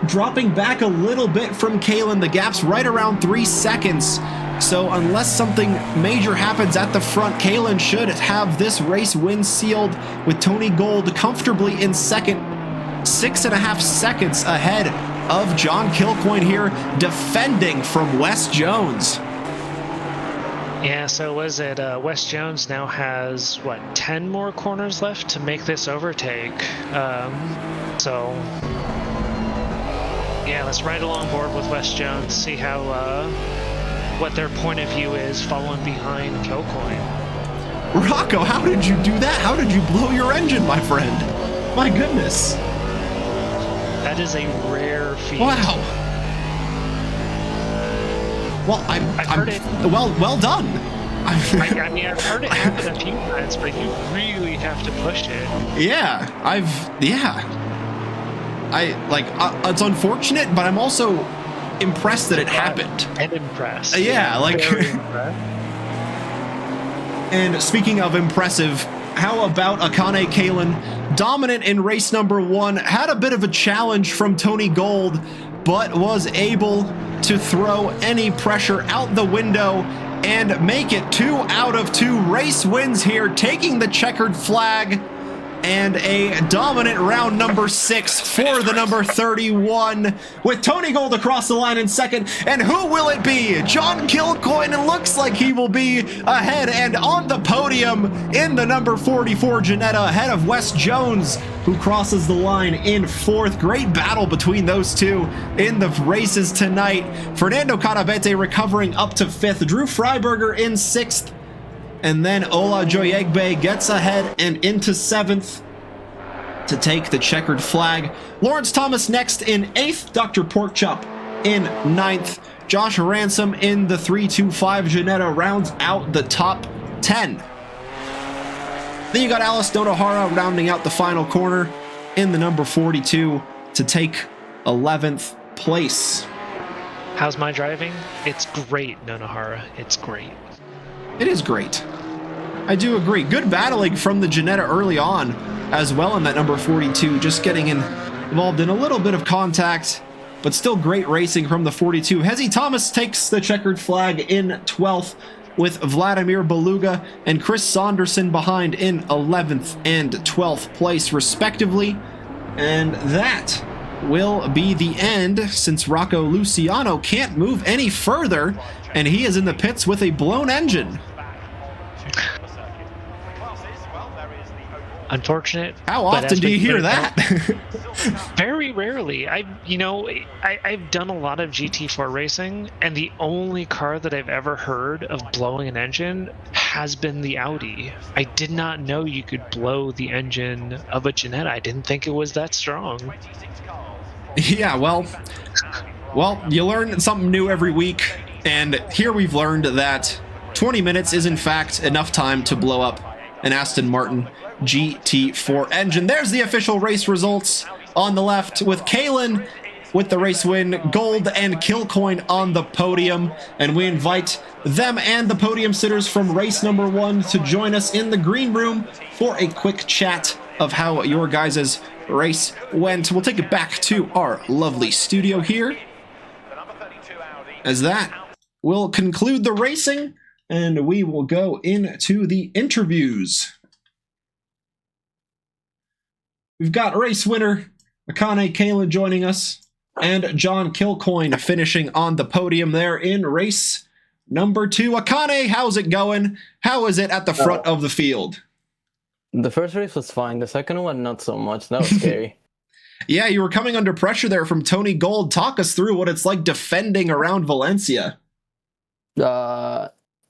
dropping back a little bit from Kalen. The gap's right around 3 seconds. So unless something major happens at the front, Kalen should have this race win sealed, with Tony Gold comfortably in second, 6.5 seconds ahead of John Kilcoyne here, defending from Wes Jones. Yeah, so was it Wes Jones now has, what, 10 more corners left to make this overtake. So, yeah, let's ride along board with Wes Jones, see how, what their point of view is following behind Kilcoyne. Rocco, how did you do that? How did you blow your engine, my friend? My goodness. That is a rare feat. Wow. Well, I've heard it. Well done. I mean, I've heard it happen a few times, but you really have to push it. Yeah, it's unfortunate, but I'm also impressed that it happened. And impressed. Yeah, like. Very impressed. And speaking of impressive, how about Akane Kalen, dominant in race number 1, had a bit of a challenge from Tony Gold, but was able to throw any pressure out the window and make it 2 out of 2 race wins here, taking the checkered flag, and a dominant round number 6 for the number 31, with Tony Gold across the line in second. And who will it be? John Kilcoyne. It looks like he will be ahead and on the podium in the number 44 Ginetta, ahead of Wes Jones, who crosses the line in 4th. Great battle between those two in the races tonight. Fernando Carabete recovering up to 5th. Drew Freiberger in 6th. And then Ola Joyegbe gets ahead and into 7th to take the checkered flag. Lawrence Thomas next in 8th. Dr. Porkchop in 9th. Josh Ransom in the 325 Ginetta rounds out the top 10. Then you got Alice Nonohara rounding out the final corner in the number 42 to take 11th place. How's my driving? It's great, Nonohara. It's great. It is great. I do agree. Good battling from the Ginetta early on as well in that number 42, just getting involved in a little bit of contact, but still great racing from the 42. Hezzy Thomas takes the checkered flag in 12th, with Vladimir Beluga and Chris Saunderson behind in 11th and 12th place respectively. And that will be the end, since Rocco Luciano can't move any further, and he is in the pits with a blown engine. Unfortunate. How often do you hear that? Very rarely. I've done a lot of GT4 racing, and the only car that I've ever heard of blowing an engine has been the Audi. I did not know you could blow the engine of a Ginetta. I didn't think it was that strong. Yeah, well, you learn something new every week, and here we've learned that 20 minutes is in fact enough time to blow up an Aston Martin GT4 engine. There's the official race results on the left, with Kalen with the race win, Gold and Kilcoyne on the podium, and we invite them and the podium sitters from race number 1 to join us in the green room for a quick chat of how your guys' race went. We'll take it back to our lovely studio here, as that will conclude the racing, and we will go into the interviews. We've got race winner Akane Kayla joining us, and John Kilcoyne finishing on the podium there in race number 2. Akane, how's it going? How is it at the front of the field? The first race was fine. The second one, not so much. That was scary. Yeah, you were coming under pressure there from Tony Gold. Talk us through what it's like defending around Valencia.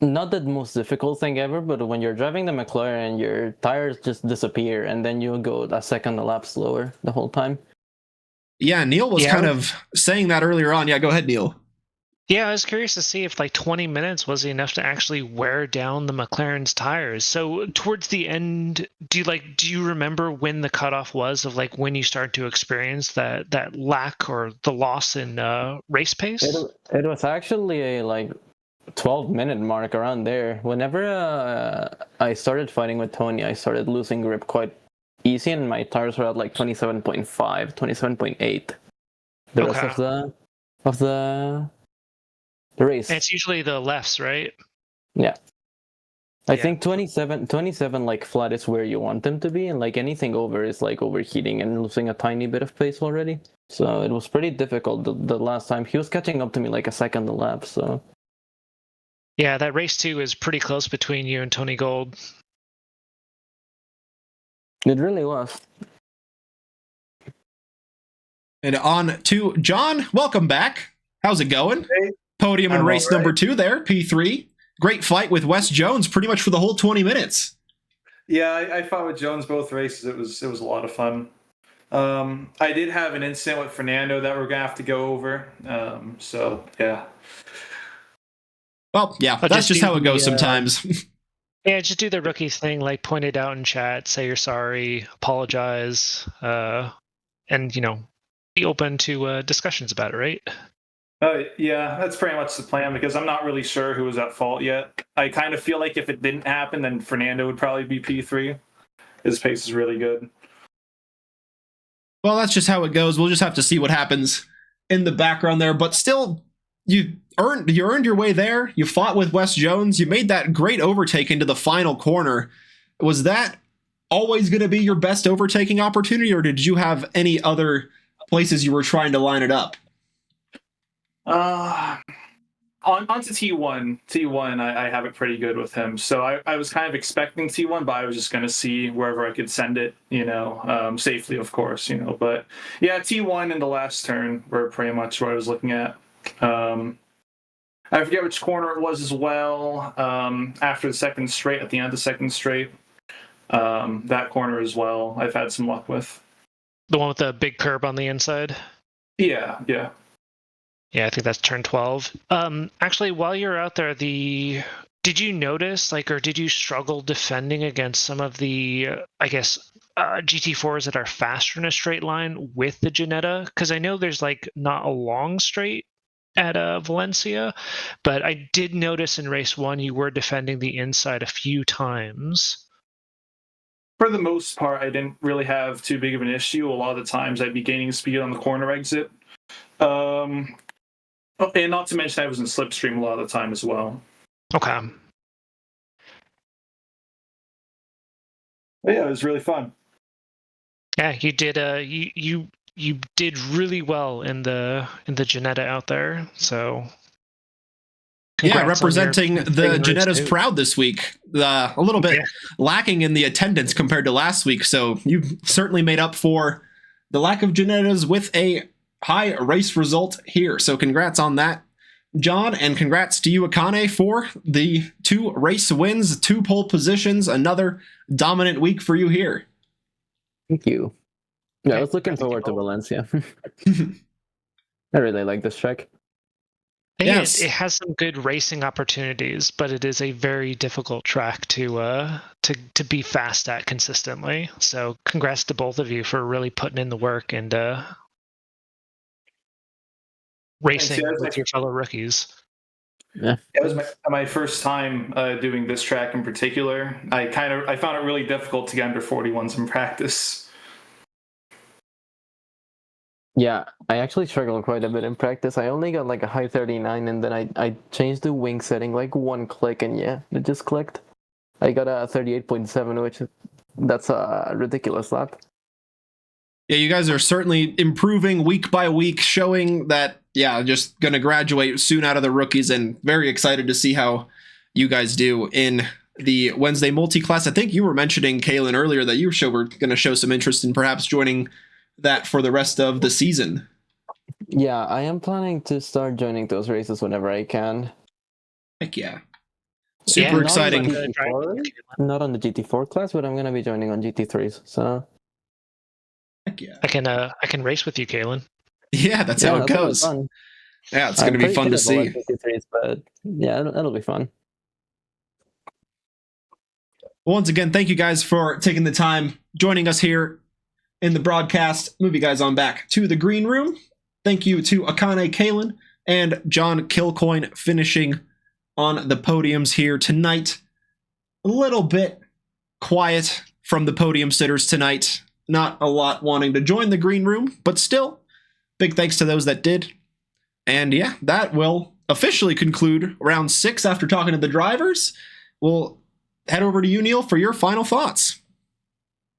Not the most difficult thing ever, but when you're driving the McLaren, your tires just disappear, and then you go a second a lap slower the whole time. Yeah, Neil was kind of saying that earlier on. Yeah, go ahead, Neil. Yeah, I was curious to see if like 20 minutes was enough to actually wear down the McLaren's tires. So towards the end, do you remember when the cutoff was of like when you start to experience that lack or the loss in race pace? It was actually a 12-minute mark around there. Whenever I started fighting with Tony, I started losing grip quite easy, and my tires were at like 27.5, 27.8. The rest of the race. And it's usually the lefts, right? Yeah. I think 27 like flat is where you want them to be, and like anything over is like overheating and losing a tiny bit of pace already. So it was pretty difficult the last time. He was catching up to me like a second a lap, so. Yeah, that race 2 is pretty close between you and Tony Gold. It really was. And on to John. Welcome back. How's it going? Hey. Podium in race number 2 there, P3. Great fight with Wes Jones pretty much for the whole 20 minutes. Yeah, I fought with Jones both races. It was a lot of fun. I did have an incident with Fernando that we're going to have to go over. So, yeah. Well, yeah, that's just how it goes sometimes. Yeah, just do the rookie thing, like point it out in chat, say you're sorry, apologize, and, be open to discussions about it, right? Yeah, that's pretty much the plan, because I'm not really sure who was at fault yet. I kind of feel like if it didn't happen, then Fernando would probably be P3. His pace is really good. Well, that's just how it goes. We'll just have to see what happens in the background there, but still, you earned your way there. You fought with Wes Jones. You made that great overtake into the final corner. Was that always going to be your best overtaking opportunity, or did you have any other places you were trying to line it up? Onto T1. T1, I have it pretty good with him. So I was kind of expecting T1, but I was just going to see wherever I could send it, safely, of course, But yeah, T1 in the last turn were pretty much what I was looking at. I forget which corner it was as well. After the second straight, at the end of the second straight, that corner as well, I've had some luck with. The one with the big curb on the inside? Yeah. Yeah, I think that's turn 12. Actually, while you're out there, did you notice, or did you struggle defending against some of the, GT4s that are faster in a straight line with the Ginetta? Because I know there's, not a long straight at Valencia, but I did notice in race 1 you were defending the inside a few times. For the most part, I didn't really have too big of an issue. A lot of the times I'd be gaining speed on the corner exit. And not to mention I was in slipstream a lot of the time as well. Okay. But yeah, it was really fun. Yeah, you did. You did really well in the Ginetta out there. So. Yeah, representing the Ginetta's proud this week. A little bit lacking in the attendance compared to last week, so you certainly made up for the lack of Ginettas with a high race result here. So congrats on that, John, and congrats to you, Akane, for the 2 race wins, 2 pole positions, another dominant week for you here. Thank you. Yeah, I was looking forward to Valencia. I really like this track. Yes. It has some good racing opportunities, but it is a very difficult track to be fast at consistently. So congrats to both of you for really putting in the work and racing with your fellow rookies. Yeah. It was my first time doing this track in particular. I found it really difficult to get under 41s in practice. Yeah, I actually struggled quite a bit in practice. I only got like a high 39, and then I changed the wing setting like one click, and yeah, it just clicked. I got a 38.7, which that's a ridiculous lot. Yeah, you guys are certainly improving week by week, showing that, yeah, just going to graduate soon out of the rookies, and very excited to see how you guys do in the Wednesday multi-class. I think you were mentioning, Kalen, earlier that you were going to show some interest in perhaps joining that for the rest of the season. Yeah, I am planning to start joining those races whenever I can. Heck yeah. Super Yeah, exciting. Not on the GT4 class, but I'm going to be joining on GT3s, so... Heck yeah. I can race with you, Kalen. Yeah, that's how it goes. Yeah, it's going to be fun to see. GT3s, but yeah, it'll be fun. Well, once again, thank you guys for taking the time joining us here in the broadcast. Move you guys on back to the green room. Thank you to Akane Kalen and John Kilcoyne finishing on the podiums here tonight. A little bit quiet from the podium sitters tonight. Not a lot wanting to join the green room, but still, big thanks to those that did. And yeah, that will officially conclude round 6 after talking to the drivers. We'll head over to you, Neil, for your final thoughts.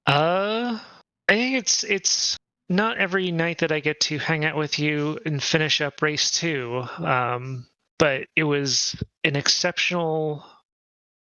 I think it's not every night that I get to hang out with you and finish up race 2. But it was an exceptional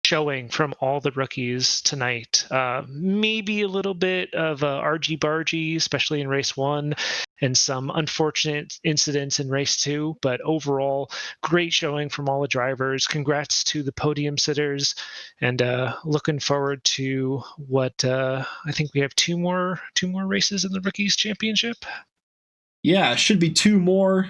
showing from all the rookies tonight. Maybe a little bit of argy-bargy, especially in race 1, and some unfortunate incidents in race 2, but overall, great showing from all the drivers. Congrats to the podium sitters, and looking forward to what I think we have two more races in the Rookies Championship. Yeah, it should be 2 more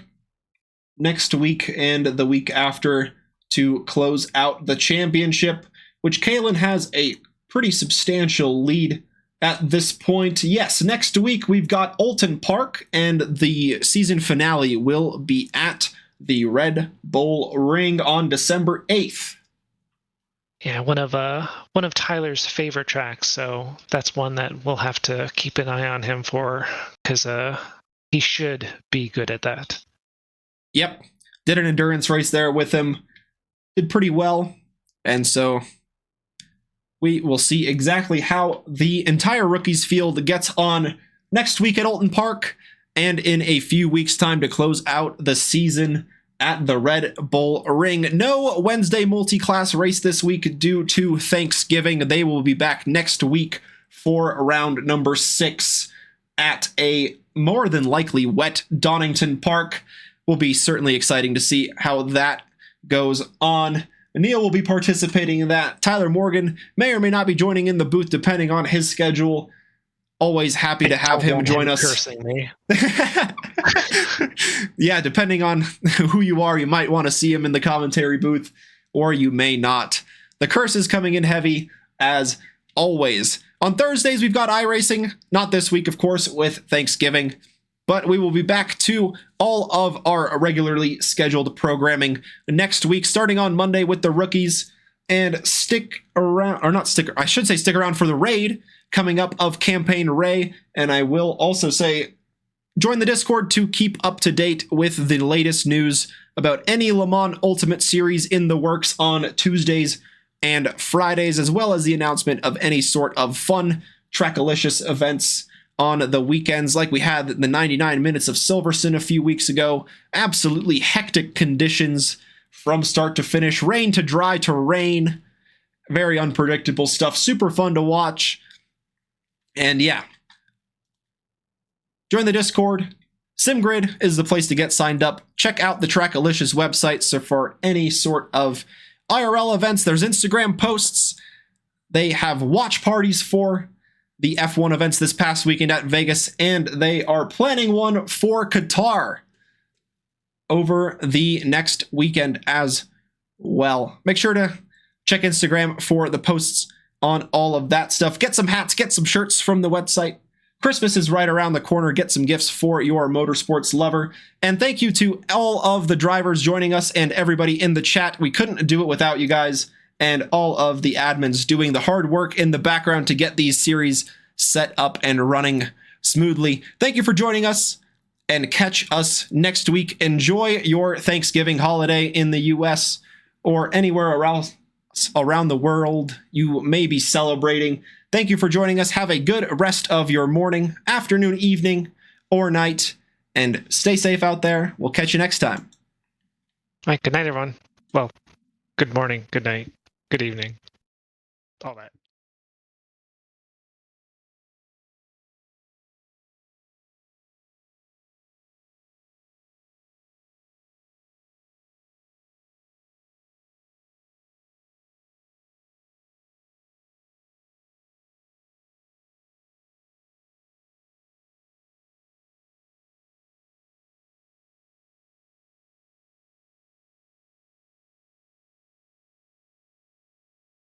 next week and the week after to close out the championship, which Kalen has a pretty substantial lead at this point. Yes, next week we've got Alton Park, and the season finale will be at the Red Bull Ring on December 8th. Yeah, one of Tyler's favorite tracks, so that's one that we'll have to keep an eye on him for, because he should be good at that. Yep, did an endurance race there with him. Did pretty well, and so we will see exactly how the entire rookies field gets on next week at Alton Park, and in a few weeks' time to close out the season at the Red Bull Ring. No Wednesday multi-class race this week due to Thanksgiving. They will be back next week for round number 6 at a more than likely wet Donington Park. Will be certainly exciting to see how that goes on. Neil will be participating in that. Tyler Morgan may or may not be joining in the booth depending on his schedule. Always happy to have him join us. Cursing me. Yeah, depending on who you are, you might want to see him in the commentary booth, or you may not. The curse is coming in heavy, as always. On Thursdays, we've got iRacing. Not this week, of course, with Thanksgiving. But we will be back to all of our regularly scheduled programming next week, starting on Monday with the rookies. And stick around for the raid coming up of Campaign Ray. And I will also say, join the Discord to keep up to date with the latest news about any Le Mans Ultimate Series in the works on Tuesdays and Fridays, as well as the announcement of any sort of fun Trackalicious events on the weekends, like we had the 99 minutes of Silverstone a few weeks ago. Absolutely hectic conditions from start to finish, rain to dry to rain. Very unpredictable stuff, super fun to watch. And yeah, join the Discord. SimGrid is the place to get signed up. Check out the Trackalicious website so for any sort of IRL events. There's Instagram posts. They have watch parties for the F1 events this past weekend at Vegas, and they are planning one for Qatar over the next weekend as well. Make sure to check Instagram for the posts on all of that stuff. Get some hats, get some shirts from the website. Christmas is right around the corner. Get some gifts for your motorsports lover. And thank you to all of the drivers joining us and everybody in the chat. We couldn't do it without you guys, and all of the admins doing the hard work in the background to get these series set up and running smoothly. Thank you for joining us, and catch us next week. Enjoy your Thanksgiving holiday in the US or anywhere around the world you may be celebrating. Thank you for joining us. Have a good rest of your morning, afternoon, evening, or night, and stay safe out there. We'll catch you next time. All right, good night, everyone. Well, good morning, good night, good evening, all that.